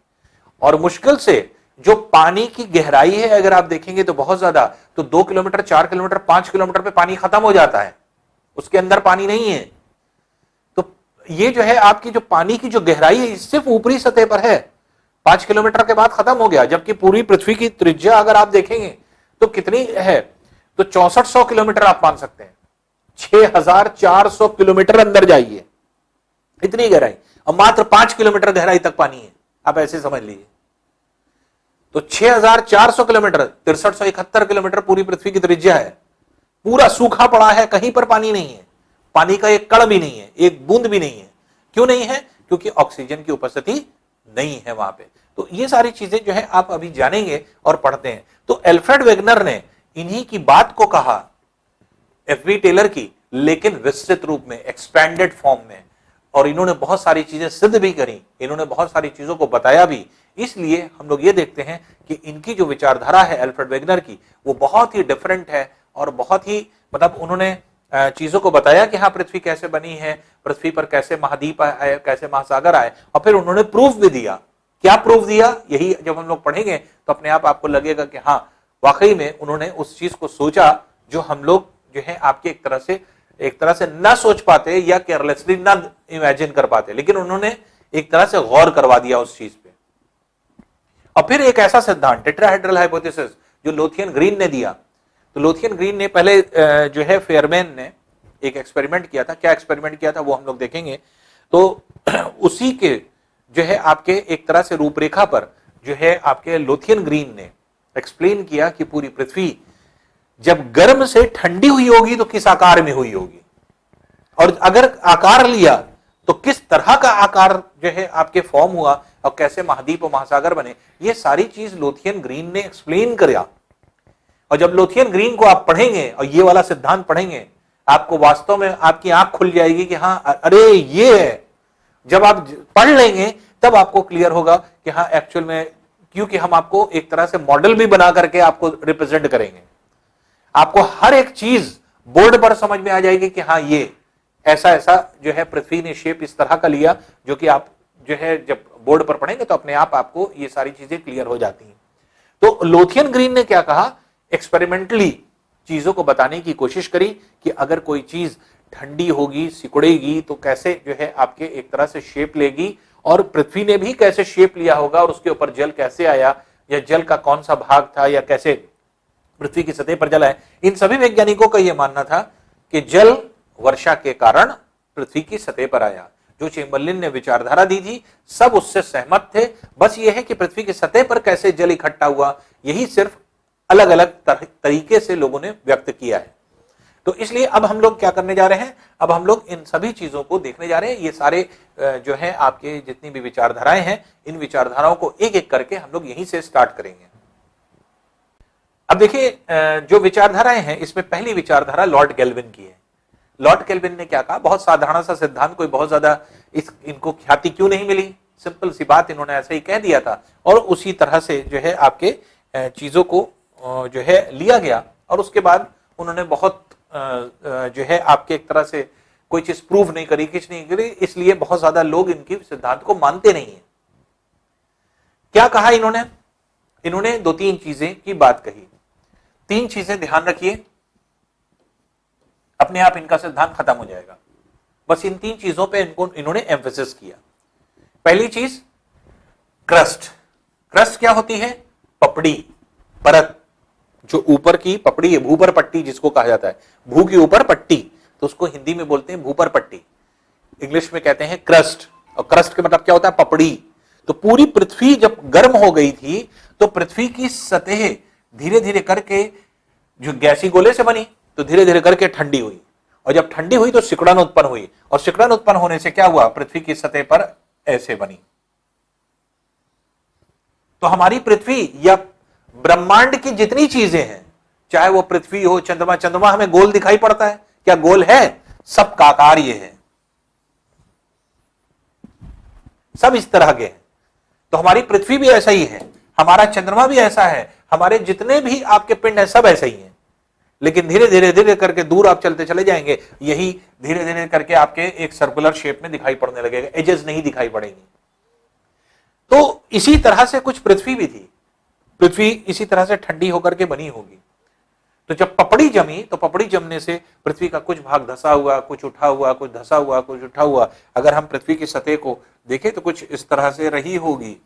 और मुश्किल से जो पानी की गहराई है अगर आप देखेंगे तो बहुत ज्यादा, तो 2 किलोमीटर, 4 किलोमीटर, 5 किलोमीटर पे पानी खत्म हो जाता है, उसके अंदर पानी नहीं है। तो ये जो है आपकी जो पानी की जो गहराई है सिर्फ ऊपरी सतह पर है, 5 किलोमीटर के बाद खत्म हो गया। जबकि पूरी पृथ्वी की त्रिज्या अगर आप देखेंगे तो कितनी है, तो 6400 किलोमीटर आप मान सकते हैं। 6400 किलोमीटर अंदर जाइए, इतनी गहराई, और मात्र 5 किलोमीटर गहराई तक पानी है। आप ऐसे समझ लीजिए, तो 6400 किलोमीटर, 6371 किलोमीटर पूरी पृथ्वी की त्रिज्या है। पूरा सूखा पड़ा है, कहीं पर पानी नहीं है, पानी का एक कण भी नहीं है, एक बूंद भी नहीं है। क्यों नहीं है? क्योंकि ऑक्सीजन की उपस्थिति नहीं है वहां पे। तो ये सारी चीजें जो है आप अभी जानेंगे और पढ़ते हैं। तो एल्फ्रेड वेगनर ने इन्हीं की बात को कहा, एफबी टेलर की, लेकिन विस्तृत रूप में, एक्सपैंडेड फॉर्म में, और इन्होंने बहुत सारी चीजें सिद्ध भी करी, इन्होंने बहुत सारी चीजों को बताया भी। इसलिए हम लोग ये देखते हैं कि इनकी जो विचारधारा है एल्फ्रेड वेगनर की, वो बहुत ही डिफरेंट है, और बहुत ही मतलब उन्होंने चीजों को बताया कि हाँ पृथ्वी कैसे बनी है, पृथ्वी पर कैसे महाद्वीप आए, कैसे महासागर आए, और फिर उन्होंने प्रूफ भी दिया। क्या प्रूफ दिया, यही जब हम लोग पढ़ेंगे तो अपने आप आपको लगेगा कि हाँ वाकई में उन्होंने उस चीज को सोचा जो हम लोग जो है आपके एक तरह से ना सोच पाते या केयरलेसली ना इमेजिन कर पाते, लेकिन उन्होंने एक तरह से गौर करवा दिया उस चीज पे। और फिर एक ऐसा सिद्धांत टेट्राहेड्रल हाइपोथेसिस जो लोथियन ग्रीन ने दिया। तो लोथियन ग्रीन ने पहले जो है फेयरमैन ने एक एक्सपेरिमेंट किया था। क्या एक्सपेरिमेंट किया था वो हम लोग देखेंगे। तो उसी के जो है आपके एक तरह से रूपरेखा पर जो है आपके लोथियन ग्रीन ने एक्सप्लेन किया कि पूरी पृथ्वी जब गर्म से ठंडी हुई होगी तो किस आकार में हुई होगी, और अगर आकार लिया तो किस तरह का आकार जो है आपके फॉर्म हुआ, और कैसे महाद्वीप और महासागर बने। ये सारी चीज लोथियन ग्रीन ने एक्सप्लेन किया। और जब लोथियन ग्रीन को आप पढ़ेंगे और ये वाला सिद्धांत पढ़ेंगे, आपको वास्तव में आपकी आंख खुल जाएगी कि हाँ अरे ये है। जब आप पढ़ लेंगे तब आपको क्लियर होगा कि हाँ एक्चुअल में, क्योंकि हम आपको एक तरह से मॉडल भी बना करके आपको रिप्रेजेंट करेंगे। आपको हर एक चीज बोर्ड पर समझ में आ जाएगी कि हाँ ये ऐसा ऐसा जो है पृथ्वी ने शेप इस तरह का लिया, जो कि आप जो है जब बोर्ड पर पढ़ेंगे तो अपने आप आपको ये सारी चीजें क्लियर हो जाती हैं। तो लोथियन ग्रीन ने क्या कहा, एक्सपेरिमेंटली चीजों को बताने की कोशिश करी कि अगर कोई चीज ठंडी होगी, सिकुड़ेगी, तो कैसे जो है आपके एक तरह से शेप लेगी, और पृथ्वी ने भी कैसे शेप लिया होगा, और उसके ऊपर जल कैसे आया, या जल का कौन सा भाग था, या कैसे पृथ्वी की सतह पर जल आए। इन सभी वैज्ञानिकों का यह मानना था कि जल वर्षा के कारण पृथ्वी की सतह पर आया। जो चेम्बरलिन ने विचारधारा दी थी सब उससे सहमत थे। बस यह है कि पृथ्वी की सतह पर कैसे जल इकट्ठा हुआ, यही सिर्फ अलग अलग तरीके से लोगों ने व्यक्त किया है। तो इसलिए अब हम लोग क्या करने जा रहे हैं, अब हम लोग इन सभी चीजों को देखने जा रहे हैं। ये सारे जो है आपके जितनी भी विचारधाराएं हैं, इन विचारधाराओं को एक एक करके हम लोग यहीं से स्टार्ट करेंगे। अब देखिए जो विचारधाराएं हैं, इसमें पहली विचारधारा लॉर्ड केल्विन की है। लॉर्ड केल्विन ने क्या कहा, बहुत साधारण सा सिद्धांत, कोई बहुत ज्यादा इनको ख्याति क्यों नहीं मिली, सिंपल सी बात, इन्होंने ऐसे ही कह दिया था, और उसी तरह से जो है आपके चीजों को जो है लिया गया और उसके बाद उन्होंने बहुत जो है आपके एक तरह से कोई चीज प्रूव नहीं करी, कुछ नहीं करी, इसलिए बहुत ज्यादा लोग इनकी सिद्धांत को मानते नहीं है। क्या कहा इन्होंने? इन्होंने दो तीन चीजें की बात कही। तीन चीजें ध्यान रखिए, अपने आप इनका सिद्धांत खत्म हो जाएगा। बस इन तीन चीजों पे इन्होंने एम्फेसिस किया। पहली चीज क्रस्ट। क्रस्ट क्या होती है? पपड़ी, परत, जो ऊपर की पपड़ी है, भूपर पट्टी जिसको कहा जाता है, भू के ऊपर पट्टी, तो उसको हिंदी में बोलते हैं भूपर पट्टी, इंग्लिश में कहते हैं क्रस्ट। और क्रस्ट का मतलब क्या होता है? पपड़ी। तो पूरी पृथ्वी जब गर्म हो गई थी तो पृथ्वी की सतह धीरे धीरे करके जो गैसी गोले से बनी तो धीरे धीरे करके ठंडी हुई, और जब ठंडी हुई तो सिकुड़न उत्पन्न हुई, और सिकुड़न उत्पन्न होने से क्या हुआ? पृथ्वी की सतह पर ऐसे बनी। तो हमारी पृथ्वी या ब्रह्मांड की जितनी चीजें हैं, चाहे वो पृथ्वी हो, चंद्रमा, चंद्रमा हमें गोल दिखाई पड़ता है क्या? गोल है? सब का आकार ये है, सब इस तरह के हैं। तो हमारी पृथ्वी भी ऐसा ही है, हमारा चंद्रमा भी ऐसा है, हमारे जितने भी आपके पिंड हैं सब ऐसे ही हैं। लेकिन धीरे धीरे धीरे करके दूर आप चलते चले जाएंगे, यही धीरे धीरे करके आपके एक सर्कुलर शेप में दिखाई पड़ने लगेगा, एजेस नहीं दिखाई पड़ेंगी। तो इसी तरह से कुछ पृथ्वी भी थी, पृथ्वी इसी तरह से ठंडी होकर के बनी होगी। तो जब पपड़ी जमी तो पपड़ी जमने से पृथ्वी का कुछ भाग धसा हुआ, कुछ उठा हुआ, कुछ धसा हुआ, कुछ उठा हुआ। अगर हम पृथ्वी की सतह को देखें तो कुछ इस तरह से रही होगी,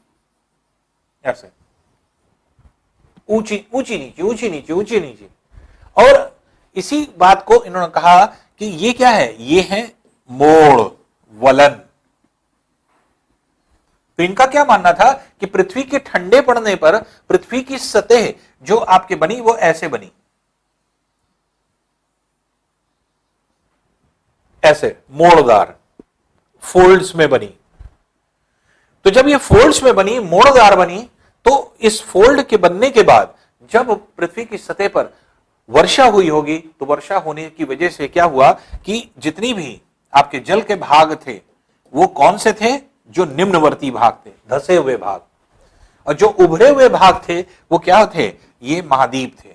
ऐसे ऊंची ऊंची नीचे, ऊंची नीचे, ऊंची नीचे। और इसी बात को इन्होंने कहा कि ये क्या है? ये है मोड़, वलन। तो इनका क्या मानना था कि पृथ्वी के ठंडे पड़ने पर पृथ्वी की सतह जो आपके बनी वो ऐसे बनी, ऐसे मोड़दार, फोल्ड्स में बनी। तो जब ये फोल्ड्स में बनी, मोड़दार बनी, तो इस फोल्ड के बनने के बाद जब पृथ्वी की सतह पर वर्षा हुई होगी तो वर्षा होने की वजह से क्या हुआ कि जितनी भी आपके जल के भाग थे वो कौन से थे? जो निम्नवर्ती भाग थे, धसे हुए भाग, और जो उभरे हुए भाग थे वो क्या थे? ये महाद्वीप थे।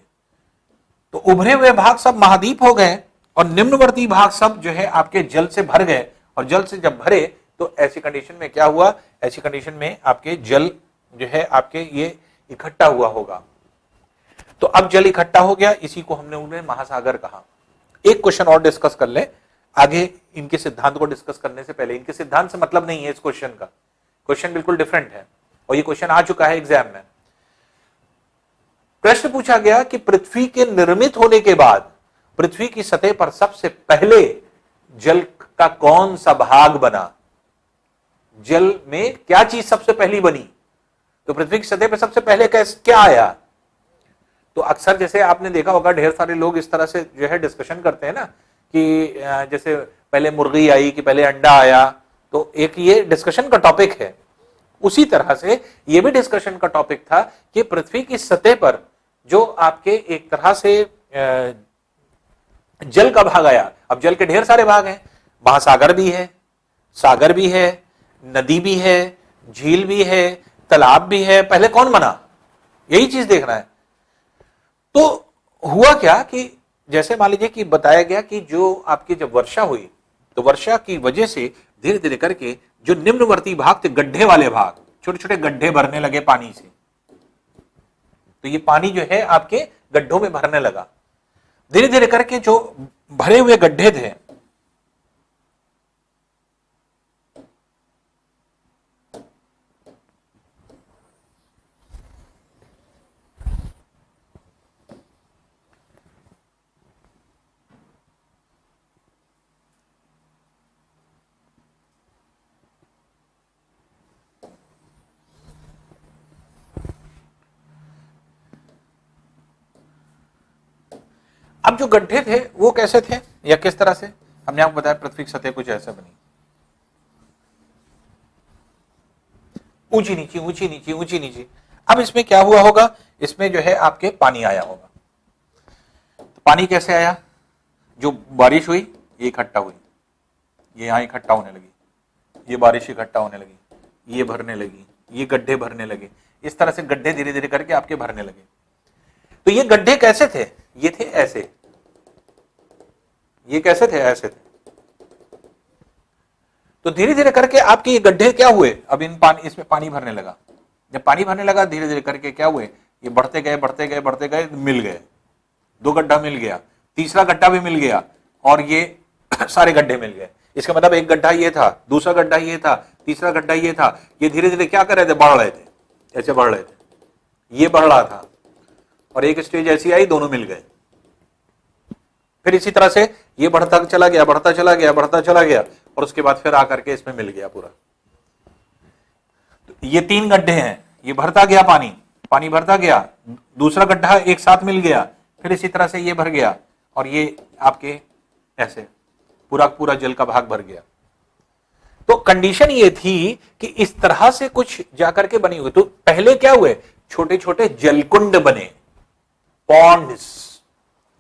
तो उभरे हुए भाग सब महाद्वीप हो गए और निम्नवर्ती भाग सब जो है आपके जल से भर गए, और जल से जब भरे तो ऐसी कंडीशन में क्या हुआ? ऐसी कंडीशन में आपके जल जो है आपके ये इकट्ठा हुआ होगा। तो अब जल इकट्ठा हो गया, इसी को हमने उन्हें महासागर कहा। एक क्वेश्चन और डिस्कस कर ले आगे, इनके सिद्धांत को डिस्कस करने से पहले। इनके सिद्धांत से मतलब नहीं है इस क्वेश्चन का, क्वेश्चन बिल्कुल डिफरेंट है और ये क्वेश्चन आ चुका है एग्जाम में। प्रश्न पूछा गया कि पृथ्वी के निर्मित होने के बाद पृथ्वी की सतह पर सबसे पहले जल का कौन सा भाग बना? जल में क्या चीज सबसे पहली बनी? तो पृथ्वी की सतह पर सबसे पहले क्या आया? तो अक्सर जैसे आपने देखा होगा ढेर सारे लोग इस तरह से जो है डिस्कशन करते हैं ना कि जैसे पहले मुर्गी आई कि पहले अंडा आया, तो एक ये डिस्कशन का टॉपिक है। उसी तरह से ये भी डिस्कशन का टॉपिक था कि पृथ्वी की सतह पर जो आपके एक तरह से जल का भाग आया। अब जल के ढेर सारे भाग हैं, महासागर भी है, सागर भी है, नदी भी है, झील भी है, तालाब भी है। पहले कौन बना? यही चीज देखना है। तो हुआ क्या कि जैसे मान लीजिए कि बताया गया कि जो आपकी जब वर्षा हुई तो वर्षा की वजह से धीरे धीरे करके जो निम्नवर्ती भाग थे, गड्ढे वाले भाग, छोटे छोटे गड्ढे भरने लगे पानी से। तो ये पानी जो है आपके गड्ढों में भरने लगा। धीरे धीरे करके जो भरे हुए गड्ढे थे अब जो गड्ढे थे वो कैसे थे या किस तरह से? हमने आपको बताया पृथ्वी की सतह कुछ ऐसे बनी, ऊंची नीची, ऊंची नीची, ऊंची नीची। अब इसमें क्या हुआ होगा? इसमें जो है आपके पानी आया होगा। तो पानी कैसे आया? जो बारिश हुई ये इकट्ठा हुई, ये यहां इकट्ठा होने लगी, ये बारिश इकट्ठा होने लगी, ये भरने लगी, ये गड्ढे भरने लगे, इस तरह से गड्ढे धीरे धीरे करके आपके भरने लगे। तो ये गड्ढे कैसे थे? ये थे ऐसे। ये कैसे थे? ऐसे थे। तो धीरे धीरे करके आपके ये गड्ढे क्या हुए? अब इसमें पानी भरने लगा। जब पानी भरने लगा धीरे धीरे करके क्या हुए? ये बढ़ते गए बढ़ते गए बढ़ते गए, मिल गए। 2 गड्ढा मिल गया, तीसरा गड्ढा भी मिल गया, और ये सारे गड्ढे मिल गए। इसका मतलब एक गड्ढा ये था, दूसरा गड्ढा ये था, तीसरा गड्ढा ये था। ये धीरे धीरे क्या कर रहे थे? बढ़ रहे थे, ऐसे बढ़ रहे थे। ये बढ़ रहा था और एक स्टेज ऐसी आई, दोनों मिल गए। फिर इसी तरह से ये बढ़ता चला गया, बढ़ता चला गया, बढ़ता चला गया, और उसके बाद फिर आकर के इसमें मिल गया पूरा। तो ये 3 गड्ढे हैं, ये भरता गया पानी, पानी भरता गया, दूसरा गड्ढा एक साथ मिल गया, फिर इसी तरह से ये भर गया, और ये आपके ऐसे पूरा पूरा जल का भाग भर गया। तो कंडीशन ये थी कि इस तरह से कुछ जाकर के बनी हुई। तो पहले क्या हुए? छोटे छोटे जलकुंड बने, पॉन्ड्स,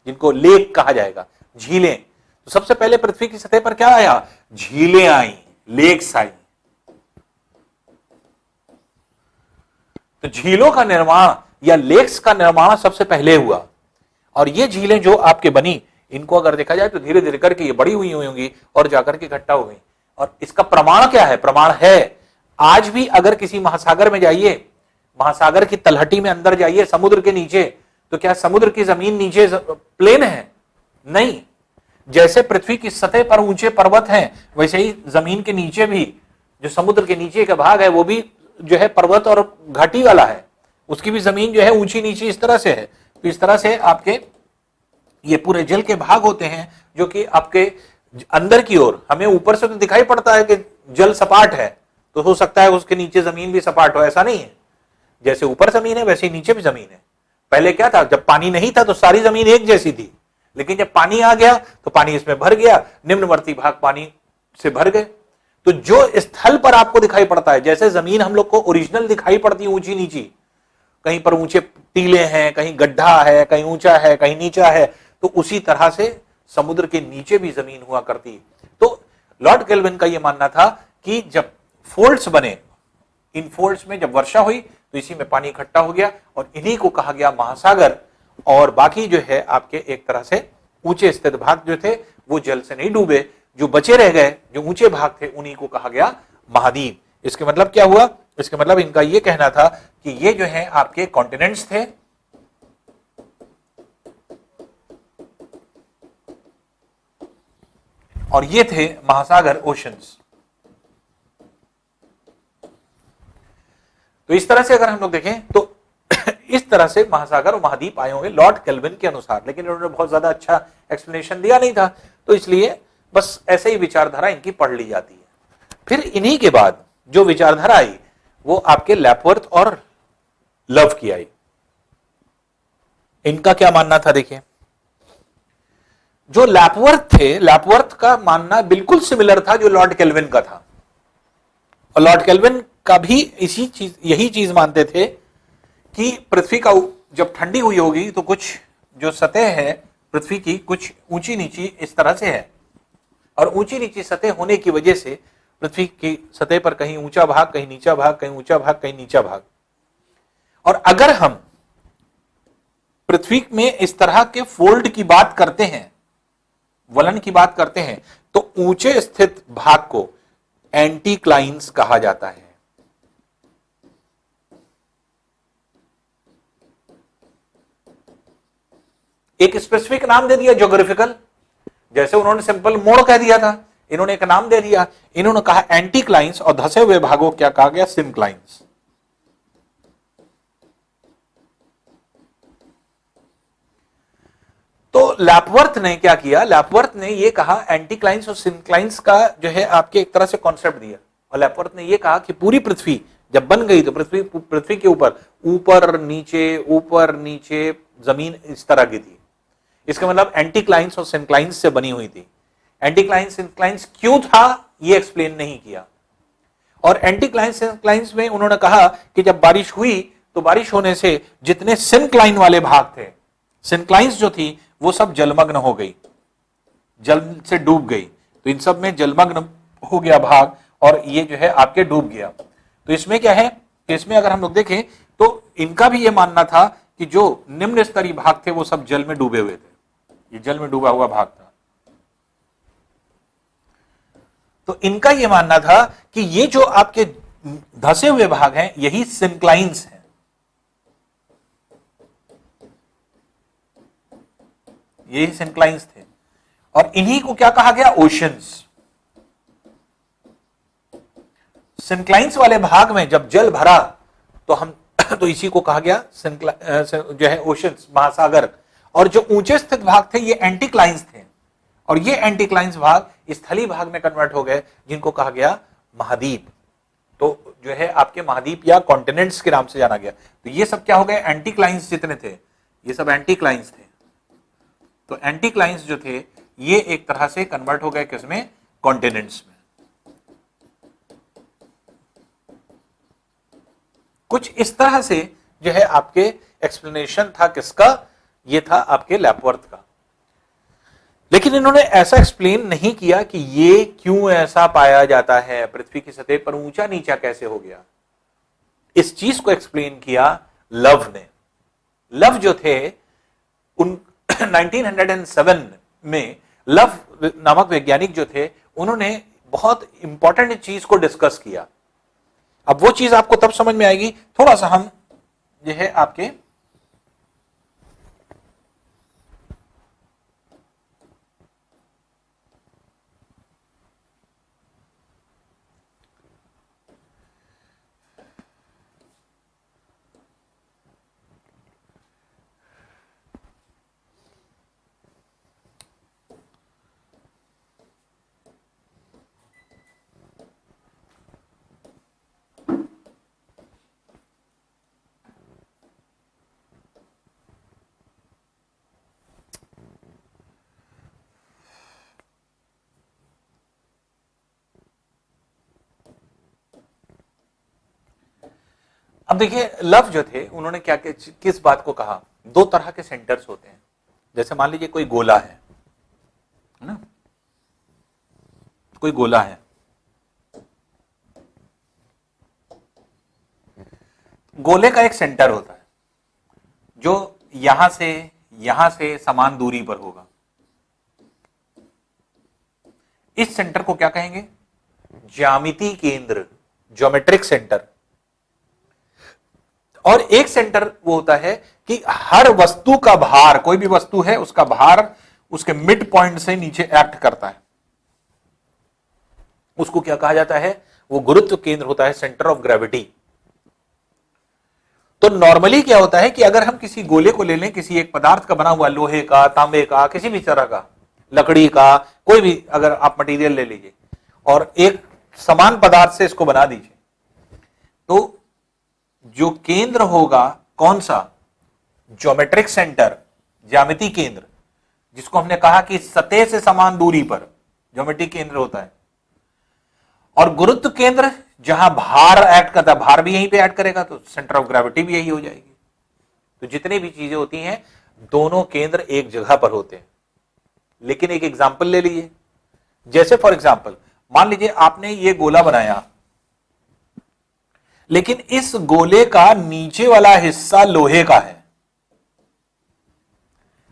जिनको लेक कहा जाएगा, झीलें। तो सबसे पहले पृथ्वी की सतह पर क्या आया? झीलें आई, लेक्स आई। तो झीलों का निर्माण या लेक्स का निर्माण सबसे पहले हुआ, और ये झीलें जो आपके बनी, इनको अगर देखा जाए तो धीरे धीरे करके ये बड़ी हुई होंगी और जाकर के इकट्ठा हो गई। और इसका प्रमाण क्या है? प्रमाण है आज भी अगर किसी महासागर में जाइए, महासागर की तलहटी में अंदर जाइए, समुद्र के नीचे, तो क्या समुद्र की जमीन नीचे प्लेन है? नहीं। जैसे पृथ्वी की सतह पर ऊंचे पर्वत हैं, वैसे ही जमीन के नीचे भी जो समुद्र के नीचे का भाग है वो भी जो है पर्वत और घाटी वाला है। उसकी भी जमीन जो है ऊंची नीची इस तरह से है। तो इस तरह से आपके ये पूरे जल के भाग होते हैं, जो कि आपके अंदर की ओर, हमें ऊपर से तो दिखाई पड़ता है कि जल सपाट है, तो हो सकता है उसके नीचे जमीन भी सपाट हो, ऐसा नहीं है। जैसे ऊपर जमीन है वैसे ही नीचे भी जमीन है। पहले क्या था? जब पानी नहीं था तो सारी जमीन एक जैसी थी, लेकिन जब पानी आ गया तो पानी इसमें भर गया, निम्नवर्ती भाग पानी से भर गए। तो जो स्थल पर आपको दिखाई पड़ता है, जैसे जमीन हम लोग को ओरिजिनल दिखाई पड़ती है ऊंची नीची, कहीं पर ऊंचे टीले हैं, कहीं गड्ढा है, कहीं ऊंचा है, कहीं नीचा है, तो उसी तरह से समुद्र के नीचे भी जमीन हुआ करती। तो लॉर्ड केल्विन का यह मानना था कि जब फोल्ड्स बने, इन फोल्ड्स में जब वर्षा हुई तो इसी में पानी इकट्ठा हो गया, और इन्हीं को कहा गया महासागर। और बाकी जो है आपके एक तरह से ऊंचे स्थित भाग जो थे वो जल से नहीं डूबे, जो बचे रह गए, जो ऊंचे भाग थे, उन्हीं को कहा गया महाद्वीप। इसके मतलब क्या हुआ? इसके मतलब इनका यह कहना था कि ये जो है आपके कॉन्टिनेंट्स थे, और ये थे महासागर, ओशंस। तो इस तरह से अगर हम लोग देखें तो इस तरह से महासागर और महाद्वीप आए होंगे लॉर्ड केल्विन के अनुसार। लेकिन इन्होंने बहुत ज्यादा अच्छा एक्सप्लेनेशन दिया नहीं था, तो इसलिए बस ऐसे ही विचारधारा इनकी पढ़ ली जाती है। फिर इन्हीं के बाद जो विचारधारा आई वो आपके लैपवर्थ और लव की आई। इनका क्या मानना था? देखिए, जो लैपवर्थ थे, लैपवर्थ का मानना बिल्कुल सिमिलर था जो लॉर्ड केल्विन का था। और लॉर्ड केल्विन का भी यही चीज मानते थे कि पृथ्वी का जब ठंडी हुई होगी तो कुछ जो सतह है पृथ्वी की कुछ ऊंची नीची इस तरह से है, और ऊंची नीची सतह होने की वजह से पृथ्वी की सतह पर कहीं ऊंचा भाग, कहीं नीचा भाग, कहीं ऊंचा भाग, कहीं नीचा भाग। और अगर हम पृथ्वी में इस तरह के फोल्ड की बात करते हैं, वलन की बात करते हैं, तो ऊंचे स्थित भाग को एंटीक्लाइंस कहा जाता है। एक स्पेसिफिक नाम दे दिया ज्योग्राफिकल, जैसे उन्होंने सिंपल मोड़ कह दिया था, इन्होंने एक नाम दे दिया, इन्होंने कहा एंटीक्लाइंस, और धसे हुए भागों क्या कहा गया? सिनक्लाइंस। तो लैपवर्थ ने क्या किया? लैपवर्थ ने यह कहा एंटीक्लाइंस और सिनक्लाइंस का जो है आपके एक तरह से कॉन्सेप्ट दिया, और लैपवर्थ ने यह कहा कि पूरी पृथ्वी जब बन गई तो पृथ्वी के ऊपर ऊपर नीचे जमीन इस तरह की थी। इसका मतलब एंटीक्लाइंस और सिनक्लाइंस से बनी हुई थी। एंटीक्लाइंस सिनक्लाइंस क्यों था यह एक्सप्लेन नहीं किया। और एंटीक्लाइंस सिनक्लाइंस में उन्होंने कहा कि जब बारिश हुई तो बारिश होने से जितने सिनक्लाइन वाले भाग थे, सिनक्लाइंस जो थी वो सब जलमग्न हो गई, जल से डूब गई। तो इन सब में जलमग्न हो गया भाग, और ये जो है आपके डूब गया। तो इसमें क्या है कि इसमें अगर हम लोग देखें तो इनका भी यह मानना था कि जो निम्न स्तरीय भाग थे वो सब जल में डूबे हुए थे, ये जल में डूबा हुआ भाग था। तो इनका यह मानना था कि ये जो आपके धसे हुए भाग हैं यही सिंक्लाइंस हैं, यही सिंक्लाइंस थे, और इन्हीं को क्या कहा गया, ओशंस। सिंक्लाइंस वाले भाग में जब जल भरा तो हम तो इसी को कहा गया जो है ओशंस, महासागर। और जो ऊंचे स्थित भाग थे ये एंटीक्लाइंस थे, और ये एंटीक्लाइंस भाग स्थलीय भाग में कन्वर्ट हो गए जिनको कहा गया महाद्वीप। तो जो है आपके महाद्वीप या कॉन्टिनेंट्स के नाम से जाना गया। तो ये सब क्या हो गए, एंटीक्लाइंस जितने थे ये सब एंटीक्लाइंस थे। तो एंटीक्लाइंस जो थे ये एक तरह से कन्वर्ट हो गए किसमें, कॉन्टिनेंट्स में। कुछ इस तरह से जो है आपके एक्सप्लेनेशन था किसका, ये था आपके लैपवर्थ का। लेकिन इन्होंने ऐसा एक्सप्लेन नहीं किया कि ये क्यों ऐसा पाया जाता है, पृथ्वी की सतह पर ऊंचा नीचा कैसे हो गया। इस चीज को एक्सप्लेन किया लव ने। लव जो थे उन 1907 में लव नामक वैज्ञानिक जो थे उन्होंने बहुत इंपॉर्टेंट चीज को डिस्कस किया। अब वो चीज आपको तब समझ में आएगी, थोड़ा सा हम जो है आपके अब देखिए लव जो थे उन्होंने क्या किस बात को कहा, दो तरह के सेंटर्स होते हैं। जैसे मान लीजिए कोई गोला है ना, कोई गोला है, गोले का एक सेंटर होता है जो यहां से समान दूरी पर होगा। इस सेंटर को क्या कहेंगे, ज्यामितीय केंद्र, ज्योमेट्रिक सेंटर। और एक सेंटर वो होता है कि हर वस्तु का भार, कोई भी वस्तु है उसका भार उसके मिड पॉइंट से नीचे एक्ट करता है, उसको क्या कहा जाता है, वो गुरुत्व केंद्र होता है, सेंटर ऑफ ग्रेविटी। तो नॉर्मली क्या होता है कि अगर हम किसी गोले को ले लें, किसी एक पदार्थ का बना हुआ, लोहे का, तांबे का, किसी भी तरह का, लकड़ी का, कोई भी अगर आप मटेरियल ले लीजिए और एक समान पदार्थ से इसको बना दीजिए, तो जो केंद्र होगा कौन सा, ज्योमेट्रिक सेंटर, ज्यामितीय केंद्र, जिसको हमने कहा कि सतह से समान दूरी पर ज्योमेट्रिक केंद्र होता है। और गुरुत्व केंद्र जहां भार एक्ट करता है, भार भी यहीं पे एक्ट करेगा तो सेंटर ऑफ ग्रेविटी भी यही हो जाएगी। तो जितनी भी चीजें होती हैं दोनों केंद्र एक जगह पर होते हैं। लेकिन एक एग्जांपल ले लीजिए, जैसे फॉर एग्जांपल मान लीजिए आपने ये गोला बनाया, लेकिन इस गोले का नीचे वाला हिस्सा लोहे का है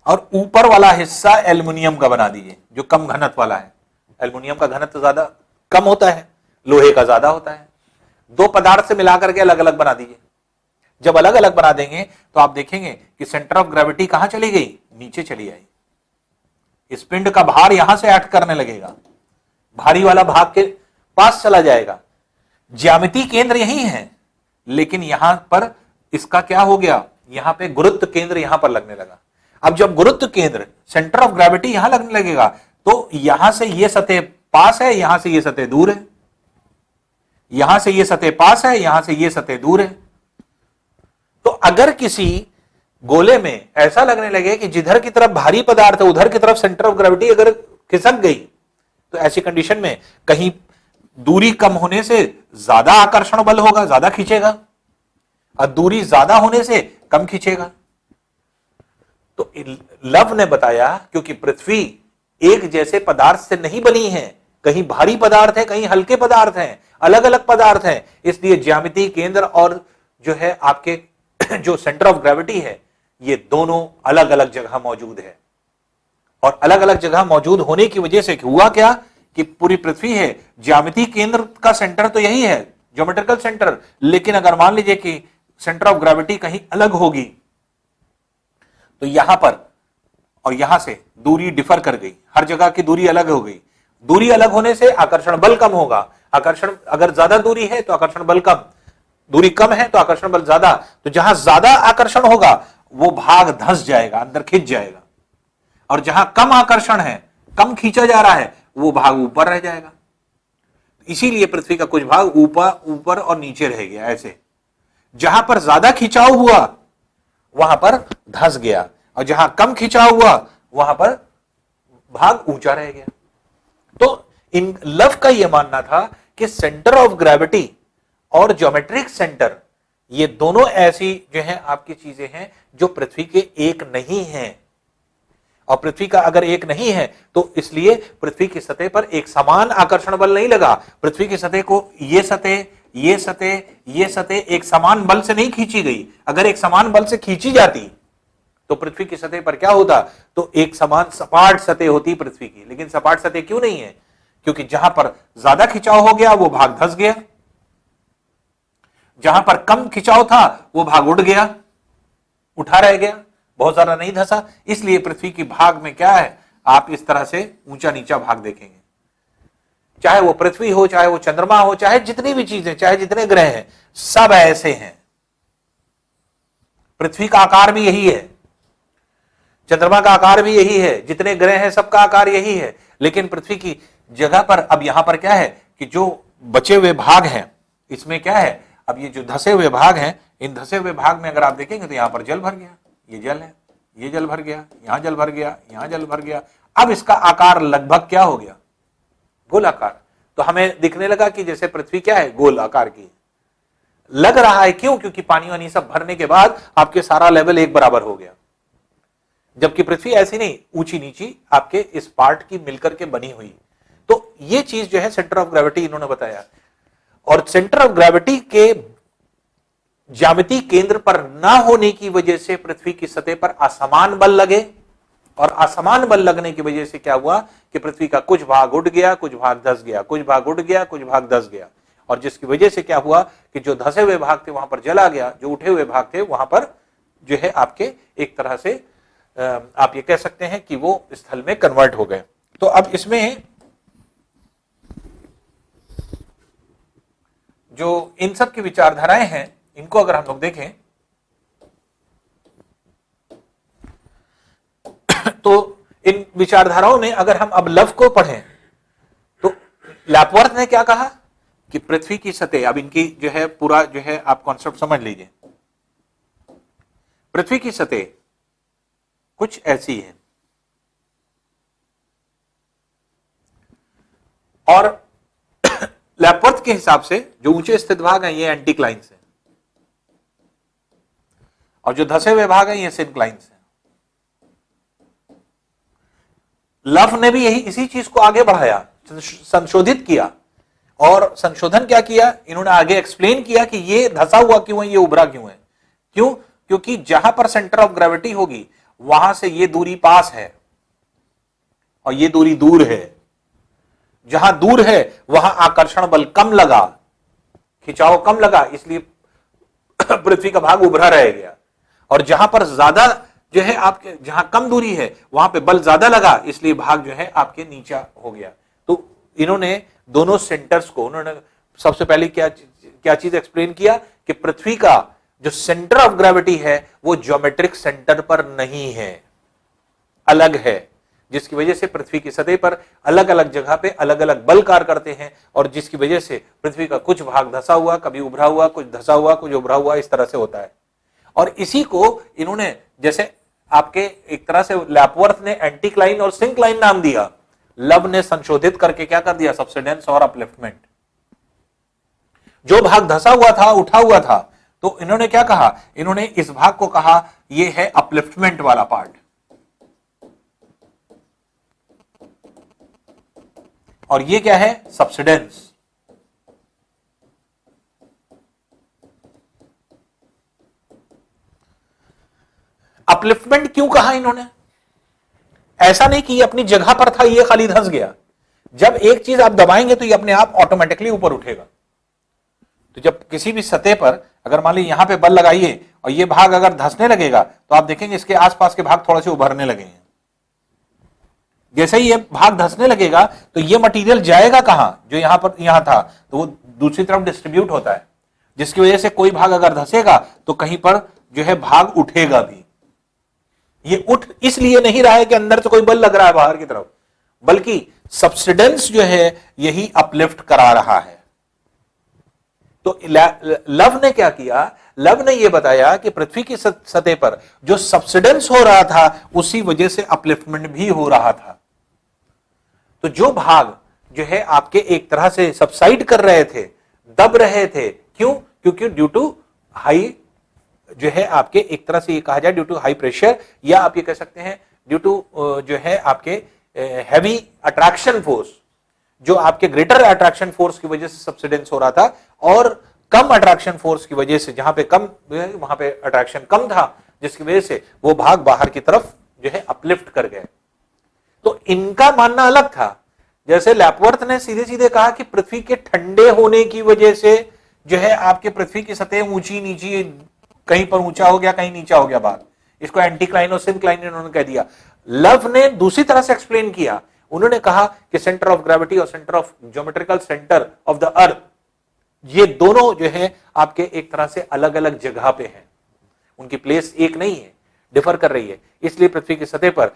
और ऊपर वाला हिस्सा एल्युमिनियम का बना दीजिए जो कम घनत्व वाला है। एल्युमिनियम का घनत्व ज्यादा कम होता है, लोहे का ज्यादा होता है। दो पदार्थ से मिलाकर के अलग अलग बना दीजिए। जब अलग अलग बना देंगे तो आप देखेंगे कि सेंटर ऑफ ग्रेविटी कहां चली गई, नीचे चली आई। इस पिंड का भार यहां से एक्ट करने लगेगा, भारी वाला भाग के पास चला जाएगा। ज्यामितीय केंद्र यही है, लेकिन यहां पर इसका क्या हो गया, यहां पे गुरुत्व केंद्र यहां पर लगने लगा। अब जब गुरुत्व केंद्र, सेंटर ऑफ ग्रेविटी यहां लगने लगेगा तो यहां से यह सतह पास है, यहां से यह सतह दूर है, यहां से यह सतह पास है, यहां से यह सतह दूर है। तो अगर किसी गोले में ऐसा लगने लगे कि जिधर की तरफ भारी पदार्थ है उधर की तरफ सेंटर ऑफ ग्रेविटी अगर खिसक गई, तो ऐसी कंडीशन में कहीं दूरी कम होने से ज्यादा आकर्षण बल होगा, ज्यादा खींचेगा, और दूरी ज्यादा होने से कम खींचेगा। तो लव ने बताया क्योंकि पृथ्वी एक जैसे पदार्थ से नहीं बनी है, कहीं भारी पदार्थ है, कहीं हल्के पदार्थ हैं, अलग अलग पदार्थ हैं, इसलिए ज्यामितीय केंद्र और जो है आपके जो सेंटर ऑफ ग्रेविटी है, ये दोनों अलग अलग जगह मौजूद है। और अलग अलग जगह मौजूद होने की वजह से हुआ क्या कि पूरी पृथ्वी है, ज्यामितीय केंद्र का सेंटर तो यही है, ज्योमेट्रिकल सेंटर, लेकिन अगर मान लीजिए कि सेंटर ऑफ ग्रेविटी कहीं अलग होगी तो यहां पर और यहां से दूरी डिफर कर गई, हर जगह की दूरी अलग हो गई। दूरी अलग होने से आकर्षण बल कम होगा। आकर्षण अगर ज्यादा दूरी है तो आकर्षण बल कम, दूरी कम है तो आकर्षण बल ज्यादा। तो जहां ज्यादा आकर्षण होगा वो भाग धंस जाएगा, अंदर खिंच जाएगा, और जहां कम आकर्षण है, कम खींचा जा रहा है, वो भाग ऊपर रह जाएगा। इसीलिए पृथ्वी का कुछ भाग ऊपर और नीचे रह गया। ऐसे जहां पर ज्यादा खिंचाव हुआ वहां पर धंस गया, और जहां कम खिंचाव हुआ वहां पर भाग ऊंचा रह गया। तो इन लव का यह मानना था कि सेंटर ऑफ ग्रेविटी और ज्योमेट्रिक सेंटर, ये दोनों ऐसी जो है आपकी चीजें हैं जो पृथ्वी के एक नहीं हैं। और पृथ्वी का अगर एक नहीं है तो इसलिए पृथ्वी की सतह पर एक समान आकर्षण बल नहीं लगा। पृथ्वी की सतह को ये सतह, ये सतह, ये सतह एक समान बल से नहीं खींची गई। अगर एक समान बल से खींची जाती तो पृथ्वी की सतह पर क्या होता, तो एक समान सपाट सतह होती पृथ्वी की। लेकिन सपाट सतह क्यों नहीं है? क्योंकि जहां पर ज्यादा खिंचाव हो गया वो भाग धंस गया, जहां पर कम खिंचाव था वो भाग उड़ गया, उठा रह गया, बहुत ज्यादा नहीं धंसा। इसलिए पृथ्वी की भाग में क्या है, आप इस तरह से ऊंचा नीचा भाग देखेंगे। चाहे वो पृथ्वी हो, चाहे वो चंद्रमा हो, चाहे जितनी भी चीजें, चाहे जितने ग्रह हैं, सब ऐसे हैं। पृथ्वी का आकार भी यही है, चंद्रमा का आकार भी यही है, जितने ग्रह हैं सबका आकार यही है। लेकिन पृथ्वी की जगह पर अब यहां पर क्या है कि जो बचे हुए भाग हैं, इसमें क्या है, अब ये जो धसे हुए भाग हैं, इन धसे हुए भाग में अगर आप देखेंगे तो यहां पर जल भर गया, ये जल है, ये जल भर गया, यहां जल भर गया, यहां जल भर गया। अब इसका आकार लगभग क्या हो गया, गोलाकार। तो हमें दिखने लगा कि जैसे पृथ्वी क्या है, गोल आकार की लग रहा है। क्यों? क्योंकि पानी वानी सब भरने के बाद आपके सारा लेवल एक बराबर हो गया। जबकि पृथ्वी ऐसी नहीं, ऊंची नीची आपके इस पार्ट की मिलकर के बनी हुई। तो ये चीज जो है सेंटर ऑफ ग्रेविटी इन्होंने बताया। और सेंटर ऑफ ग्रेविटी के ज्यामितीय केंद्र पर ना होने की वजह से पृथ्वी की सतह पर असमान बल लगे, और असमान बल लगने की वजह से क्या हुआ कि पृथ्वी का कुछ भाग उड़ गया, कुछ भाग धंस गया, कुछ भाग उड़ गया, कुछ भाग धंस गया। और जिसकी वजह से क्या हुआ कि जो धंसे हुए भाग थे वहां पर जल आ गया, जो उठे हुए भाग थे वहां पर जो है आपके एक तरह से आप ये कह सकते हैं कि वो स्थल में कन्वर्ट हो गए। तो अब इसमें जो इन सब की विचारधाराएं हैं, इनको अगर हम लोग देखें तो इन विचारधाराओं में अगर हम अब लव को पढ़ें तो लैपवर्थ ने क्या कहा कि पृथ्वी की सतह, अब इनकी जो है पूरा जो है आप कॉन्सेप्ट समझ लीजिए। पृथ्वी की सतह कुछ ऐसी है, और लैपवर्थ के हिसाब से जो ऊंचे स्थित भाग हैं ये एंटीक्लाइंस है, और जो धसे हुए भाग हैं ये सिंक्लाइंस है। लव ने भी यही इसी चीज को आगे बढ़ाया, संशोधित किया। और संशोधन क्या किया, इन्होंने आगे एक्सप्लेन किया कि ये धसा हुआ क्यों है, ये उभरा क्यों है। क्यों? क्योंकि जहां पर सेंटर ऑफ ग्रेविटी होगी वहां से ये दूरी पास है और ये दूरी दूर है। जहां दूर है वहां आकर्षण बल कम लगा, खिंचाव कम लगा, इसलिए पृथ्वी का भाग उभरा रह गया। और जहां पर ज्यादा जो है आपके, जहां कम दूरी है वहां पे बल ज्यादा लगा, इसलिए भाग जो है आपके नीचा हो गया। तो इन्होंने दोनों सेंटर्स को, उन्होंने सबसे पहले क्या चीज एक्सप्लेन किया कि पृथ्वी का जो सेंटर ऑफ ग्रेविटी है वो ज्योमेट्रिक सेंटर पर नहीं है, अलग है, जिसकी वजह से पृथ्वी की सतह पर अलग अलग जगह पे अलग अलग बल कार्य करते हैं, और जिसकी वजह से पृथ्वी का कुछ भाग धसा हुआ, कभी उभरा हुआ, कुछ धसा हुआ, कुछ उभरा हुआ, इस तरह से होता है। और इसी को इन्होंने, जैसे आपके एक तरह से लैपवर्थ ने एंटीक्लाइन और सिंक्लाइन नाम दिया, लव ने संशोधित करके क्या कर दिया, सबसिडेंस और अपलिफ्टमेंट। जो भाग धसा हुआ था, उठा हुआ था, तो इन्होंने क्या कहा, इन्होंने इस भाग को कहा यह है अपलिफ्टमेंट वाला पार्ट, और ये क्या है, सबसिडेंस। अपलिफ्टमेंट क्यों कहा इन्होंने? ऐसा नहीं कि ये अपनी जगह पर था, ये खाली धंस गया। जब एक चीज आप दबाएंगे तो ये अपने आप ऑटोमेटिकली ऊपर उठेगा। तो जब किसी भी सतह पर अगर मान ली यहां पे बल लगाइए और ये भाग अगर धंसने लगेगा तो आप देखेंगे इसके आसपास के भाग थोड़े से उभरने लगेंगे। जैसे ही ये भाग धंसने लगेगा तो ये मटेरियल जाएगा कहां? जो यहां पर यहां था तो वो दूसरी तरफ डिस्ट्रीब्यूट होता है, जिसकी वजह से कोई भाग अगर धंसेगा तो कहीं पर जो है भाग उठेगा भी। ये उठ इसलिए नहीं रहा है कि अंदर से कोई बल लग रहा है बाहर की तरफ, बल्कि सब्सिडेंस जो है यही अपलिफ्ट करा रहा है। तो लव ने क्या किया? लव ने यह बताया कि पृथ्वी की सतह पर जो सब्सिडेंस हो रहा था उसी वजह से अपलिफ्टमेंट भी हो रहा था। तो जो भाग जो है आपके एक तरह से सबसाइड कर रहे थे, दब रहे थे, क्यों? क्योंकि ड्यू टू हाई जो है आपके एक तरह से ये कहा जाए ड्यू टू हाई प्रेशर, या आप ये कह सकते हैं ड्यू टू जो है आपके हैवी अट्रैक्शन फोर्स, जो आपके ग्रेटर अट्रैक्शन फोर्स की वजह से सब्सिडेंस हो रहा था, और कम अट्रैक्शन फोर्स की वजह से जहां पे कम वहां पे अट्रैक्शन कम था, जिसकी वजह से वो भाग बाहर की तरफ जो है अपलिफ्ट कर गए। तो इनका मानना अलग था। जैसे लैपवर्थ ने सीधे सीधे कहा कि पृथ्वी के ठंडे होने की वजह से जो है आपके पृथ्वी की सतह ऊंची नीची, कहीं पर ऊंचा हो गया कहीं नीचा हो गया भाग, इसको एंटीक्लाइन और सिंक्लाइन उन्होंने कह दिया। लव ने दूसरी तरह से एक्सप्लेन किया। उन्होंने कहा कि सेंटर ऑफ ग्रेविटी और centre of geometrical centre of the earth, ये दोनों जो है आपके एक तरह से अलग अलग जगह पे हैं, उनकी प्लेस एक नहीं है, डिफर कर रही है। इसलिए पृथ्वी की सतह पर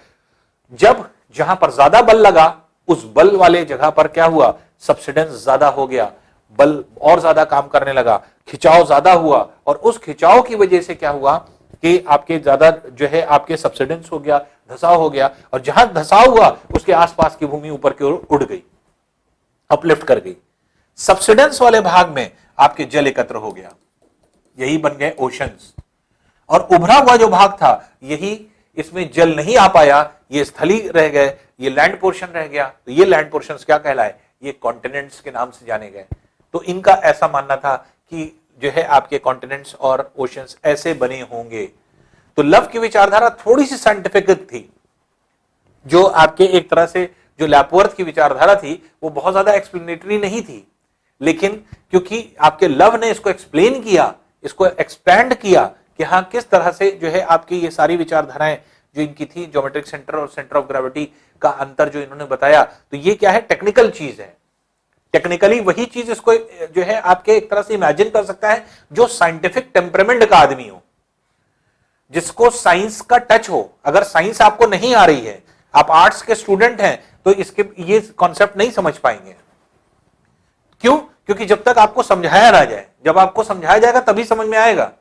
जब जहां पर ज्यादा बल लगा उस बल वाले जगह पर क्या हुआ? सब्सिडेंस ज्यादा हो गया, बल और ज्यादा काम करने लगा, खिंचाव ज्यादा हुआ, और उस खिंचाव की वजह से क्या हुआ कि आपके ज्यादा जो है आपके सब्सिडेंस हो गया, धसाव हो गया, और जहां धसाव हुआ उसके आसपास की भूमि ऊपर की ओर उड़ गई, अपलिफ्ट कर गई। सब्सिडेंस वाले भाग में आपके जल एकत्र हो गया, यही बन गए ओशंस। और उभरा हुआ जो भाग था यही, इसमें जल नहीं आ पाया, ये स्थली रह गए, ये लैंड पोर्शन रह गया। तो ये लैंड पोर्शंस क्या कहलाए? ये कॉन्टिनेंट्स के नाम से जाने गए। तो इनका ऐसा मानना था कि जो है आपके कॉन्टिनेंट्स और ओशंस ऐसे बने होंगे। तो लव की विचारधारा थोड़ी सी साइंटिफिक थी, जो आपके एक तरह से जो लैपवर्थ की विचारधारा थी वो बहुत ज्यादा एक्सप्लेनेटरी नहीं थी, लेकिन क्योंकि आपके लव ने इसको एक्सप्लेन किया, इसको एक्सपैंड किया कि हाँ किस तरह से जो है आपकी ये सारी विचारधाराएं जो इनकी थी, ज्योमेट्रिक सेंटर और सेंटर ऑफ ग्रेविटी का अंतर जो इन्होंने बताया, तो ये क्या है? टेक्निकल चीज है। टेक्निकली वही चीज इसको जो है आपके एक तरह से इमेजिन कर सकता है जो साइंटिफिक टेम्परामेंट का आदमी हो, जिसको साइंस का टच हो। अगर साइंस आपको नहीं आ रही है, आप आर्ट्स के स्टूडेंट हैं, तो इसके ये कॉन्सेप्ट नहीं समझ पाएंगे। क्यों? क्योंकि जब तक आपको समझाया ना जाए, जब आपको समझाया जाएगा तभी समझ में आएगा।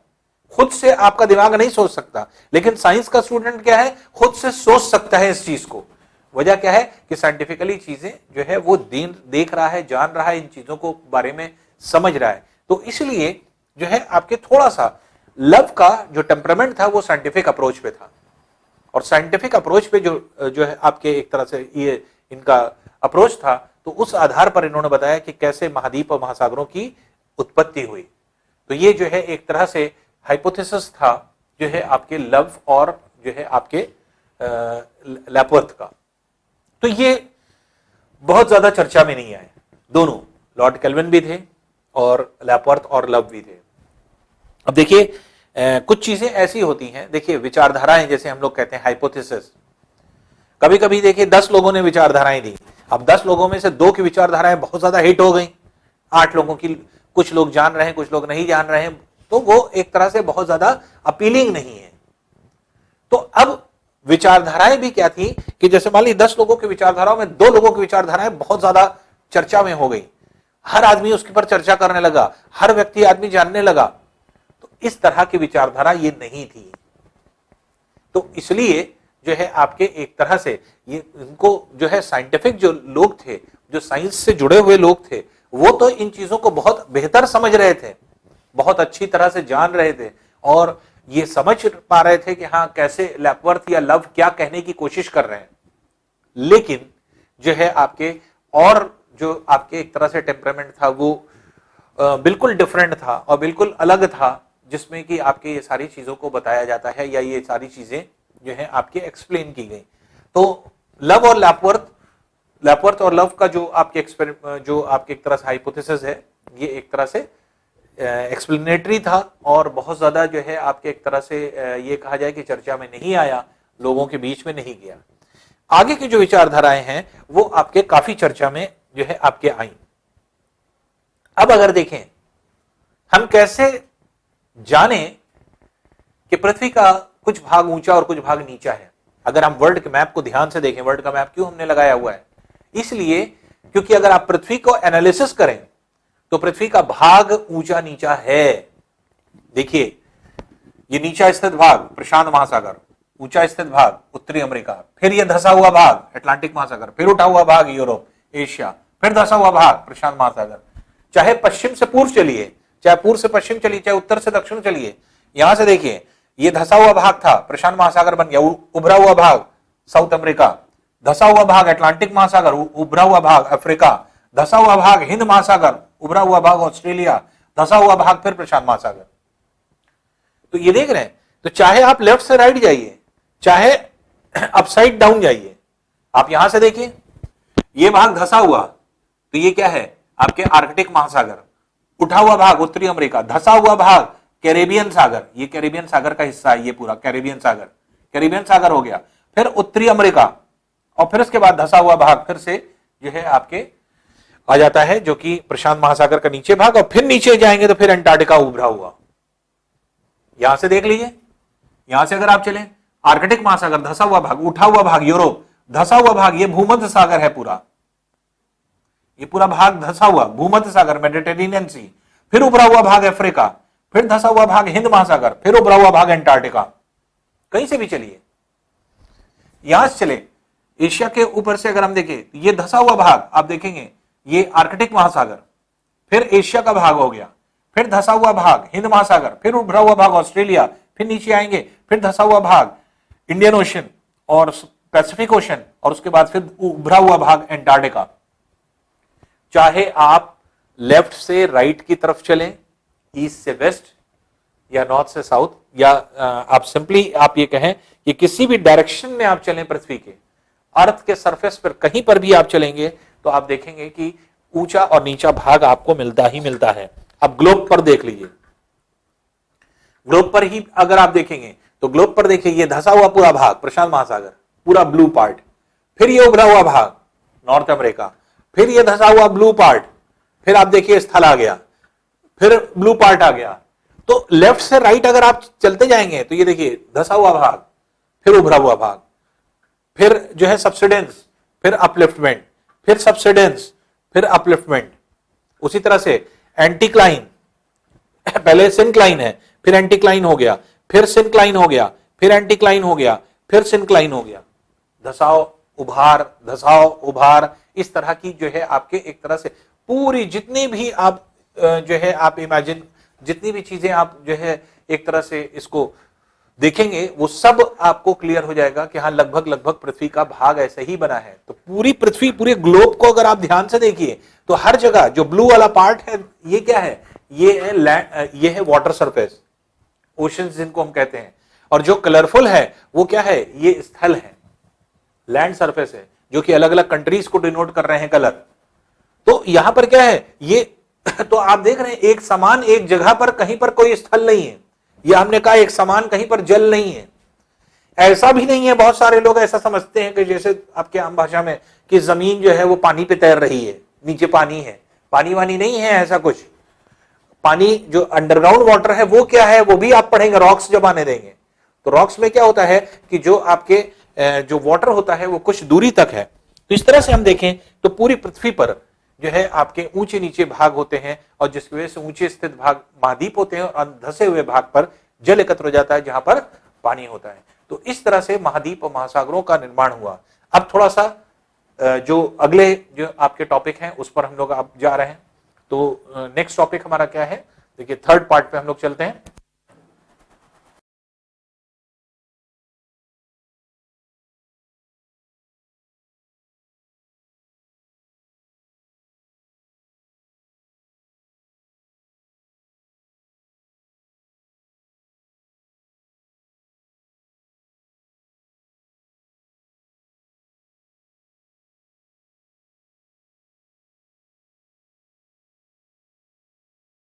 खुद से आपका दिमाग नहीं सोच सकता, लेकिन साइंस का स्टूडेंट क्या है? खुद से सोच सकता है इस चीज को। वजह क्या है कि साइंटिफिकली चीजें जो है वो देख रहा है, जान रहा है, इन चीजों को बारे में समझ रहा है। तो इसलिए जो है आपके थोड़ा सा लव का जो टेम्परामेंट था वो साइंटिफिक अप्रोच पे था, और साइंटिफिक अप्रोच पे जो है आपके एक तरह से ये इनका अप्रोच था, तो उस आधार पर इन्होंने बताया कि कैसे महाद्वीप और महासागरों की उत्पत्ति हुई। तो ये जो है एक तरह से हाइपोथेसिस था जो है आपके लव और जो है आपके लैपवर्थ का। तो ये बहुत ज्यादा चर्चा में नहीं आए। दोनों लॉर्ड केल्विन भी थे और लैपवर्थ और लव भी थे। अब देखिए कुछ चीजें ऐसी होती हैं, देखिए विचारधाराएं, जैसे हम लोग कहते हैं हाइपोथेसिस। कभी कभी देखिए 10 लोगों ने विचारधाराएं दी, अब 10 लोगों में से 2 की विचारधाराएं बहुत ज्यादा हिट हो गई, 8 लोगों की, कुछ लोग जान रहे हैं कुछ लोग नहीं जान रहे हैं, तो वो एक तरह से बहुत ज्यादा अपीलिंग नहीं है। तो अब विचारधाराएं भी क्या थी कि जैसे मान ली 10 लोगों की विचारधाराओं में 2 लोगों की विचारधाराएं बहुत ज्यादा चर्चा में हो गई, हर आदमी उसके पर चर्चा करने लगा, हर व्यक्ति आदमी जानने लगा। तो इस तरह की विचारधारा ये नहीं थी। तो इसलिए जो है आपके एक तरह से ये इनको जो है साइंटिफिक जो लोग थे, जो साइंस से जुड़े हुए लोग थे, वो तो इन चीजों को बहुत बेहतर समझ रहे थे, बहुत अच्छी तरह से जान रहे थे, और ये समझ पा रहे थे कि हाँ कैसे लैपवर्थ या लव क्या कहने की कोशिश कर रहे हैं। लेकिन जो है आपके और जो आपके एक तरह से टेम्परामेंट था वो बिल्कुल डिफरेंट था और बिल्कुल अलग था, जिसमें कि आपके ये सारी चीजों को बताया जाता है या ये सारी चीजें जो है आपके एक्सप्लेन की गई। तो लव और लैपवर्थ और लव का जो आपके जो आपके एक तरह से हाइपोथेसिस है, ये एक तरह से एक्सप्लेनेटरी था और बहुत ज्यादा जो है आपके एक तरह से ये कहा जाए कि चर्चा में नहीं आया, लोगों के बीच में नहीं गया। आगे की जो विचारधाराएं हैं वो आपके काफी चर्चा में जो है आपके आई। अब अगर देखें हम कैसे जाने कि पृथ्वी का कुछ भाग ऊंचा और कुछ भाग नीचा है। अगर हम वर्ल्ड के मैप को ध्यान से देखें, वर्ल्ड का मैप क्यों हमने लगाया हुआ है, इसलिए क्योंकि अगर आप पृथ्वी को एनालिसिस करें तो पृथ्वी का भाग ऊंचा नीचा है। देखिए ये नीचा स्थित भाग प्रशांत महासागर, ऊंचा स्थित भाग उत्तरी अमेरिका, फिर ये धसा हुआ भाग अटलांटिक महासागर, फिर उठा हुआ भाग यूरोप एशिया, फिर धसा हुआ भाग प्रशांत महासागर। चाहे पश्चिम से पूर्व चलिए, चाहे पूर्व से पश्चिम चलिए, चाहे उत्तर से दक्षिण चलिए, यहां से देखिए ये धसा हुआ भाग था, प्रशांत महासागर बन गया, उभरा हुआ भाग साउथ अमेरिका, धसा हुआ भाग अटलांटिक महासागर, उभरा हुआ भाग अफ्रीका, धसा हुआ भाग हिंद महासागर, उभरा हुआ भाग ऑस्ट्रेलिया, धसा हुआ भाग फिर प्रशांत महासागर। तो ये देख रहे हैं, तो चाहे आप लेफ्ट से राइट जाइए, चाहे अपसाइड डाउन जाइए, आप यहां से देखिए ये भाग धसा हुआ, तो ये क्या है आपके आर्कटिक महासागर, उठा हुआ भाग उत्तरी अमेरिका, धसा हुआ भाग कैरेबियन सागर, ये कैरेबियन सागर का हिस्सा है, ये पूरा कैरेबियन सागर हो गया, फिर उत्तरी अमेरिका, और फिर उसके बाद धसा हुआ भाग फिर से जो है आपके आ जाता है जो कि प्रशांत महासागर का नीचे भाग, और फिर नीचे जाएंगे तो फिर अंटार्कटिका उभरा हुआ। यहां से देख लीजिए, यहां से अगर आप चलें आर्कटिक महासागर, धसा हुआ भाग, उठा हुआ भाग यूरोप, धसा हुआ भाग ये भूमध्य सागर है पूरा, ये पूरा भाग धसा हुआ भूमध्य सागर मेडिटेरेनियन सी, फिर उभरा हुआ भाग अफ्रीका, फिर धसा हुआ भाग हिंद महासागर, फिर उभरा हुआ भाग अंटार्कटिका। कहीं से भी चलिए, यहां से चले एशिया के ऊपर से अगर हम देखें, ये धसा हुआ भाग आप देखेंगे ये आर्कटिक महासागर, फिर एशिया का भाग हो गया, फिर धसा हुआ भाग हिंद महासागर, फिर उभरा हुआ भाग ऑस्ट्रेलिया, फिर नीचे आएंगे फिर धसा हुआ भाग इंडियन ओशन और पैसिफिक ओशन, और उसके बाद फिर उभरा हुआ भाग अंटार्कटिका। चाहे आप लेफ्ट से राइट की तरफ चलें, ईस्ट से वेस्ट या नॉर्थ से साउथ, या आप सिंपली आप ये कहें कि किसी भी डायरेक्शन में आप चलें पृथ्वी के अर्थ के सरफेस पर कहीं पर भी आप चलेंगे तो आप देखेंगे कि ऊंचा और नीचा भाग आपको मिलता ही मिलता है। अब ग्लोब पर देख लीजिए, ग्लोब पर ही अगर आप देखेंगे तो ग्लोब पर देखिए ये धसा हुआ पूरा भाग प्रशांत महासागर, पूरा ब्लू पार्ट, फिर ये उभरा हुआ भाग नॉर्थ अमेरिका, फिर ये धसा हुआ ब्लू पार्ट, फिर आप देखिए स्थल आ गया, फिर ब्लू पार्ट आ गया। तो लेफ्ट से राइट अगर आप चलते जाएंगे तो ये देखिए धसा हुआ भाग, फिर उभरा हुआ भाग, फिर जो है सबसिडेंस, फिर अपलिफ्टमेंट, फिर सबसिडेंस, फिर अपलिफ्टमेंट। उसी तरह से एंटीक्लाइन, पहले सिनक्लाइन है, फिर एंटीक्लाइन हो गया, फिर सिनक्लाइन हो गया, फिर एंटीक्लाइन हो गया, फिर सिनक्लाइन हो गया। धसाव उभार, धसाव उभार, इस तरह की जो है आपके एक तरह से पूरी जितनी भी आप जो है आप इमेजिन, जितनी भी चीजें आप जो है एक तरह से इसको देखेंगे वो सब आपको क्लियर हो जाएगा कि हाँ लगभग लगभग पृथ्वी का भाग ऐसे ही बना है। तो पूरी पृथ्वी, पूरे ग्लोब को अगर आप ध्यान से देखिए तो हर जगह जो ब्लू वाला पार्ट है ये क्या है, ये है लैंड, ये है वाटर सरफेस, ओशंस जिनको हम कहते हैं, और जो कलरफुल है वो क्या है, ये स्थल है, लैंड सरफेस है, जो कि अलग अलग कंट्रीज को डिनोट कर रहे हैं कलर। तो यहां पर क्या है ये तो आप देख रहे हैं एक समान एक जगह पर कहीं पर कोई स्थल नहीं है, या हमने कहा एक समान कहीं पर जल नहीं है, ऐसा भी नहीं है। बहुत सारे लोग ऐसा समझते हैं कि जैसे आपके आम भाषा में कि जमीन जो है वो पानी पे तैर रही है, नीचे पानी है, पानी वानी नहीं है ऐसा कुछ। पानी जो अंडरग्राउंड वाटर है वो क्या है वो भी आप पढ़ेंगे, रॉक्स जब आने देंगे तो रॉक्स में क्या होता है कि जो आपके जो वाटर होता है वो कुछ दूरी तक है। तो इस तरह से हम देखें तो पूरी पृथ्वी पर जो है आपके ऊंचे नीचे भाग होते हैं, और जिसकी वजह से ऊंचे स्थित भाग महाद्वीप होते हैं और धसे हुए भाग पर जल एकत्र हो जाता है जहां पर पानी होता है। तो इस तरह से महाद्वीप और महासागरों का निर्माण हुआ। अब थोड़ा सा जो अगले जो आपके टॉपिक हैं उस पर हम लोग आप जा रहे हैं। तो नेक्स्ट टॉपिक हमारा क्या है, देखिए थर्ड पार्ट पे हम लोग चलते हैं।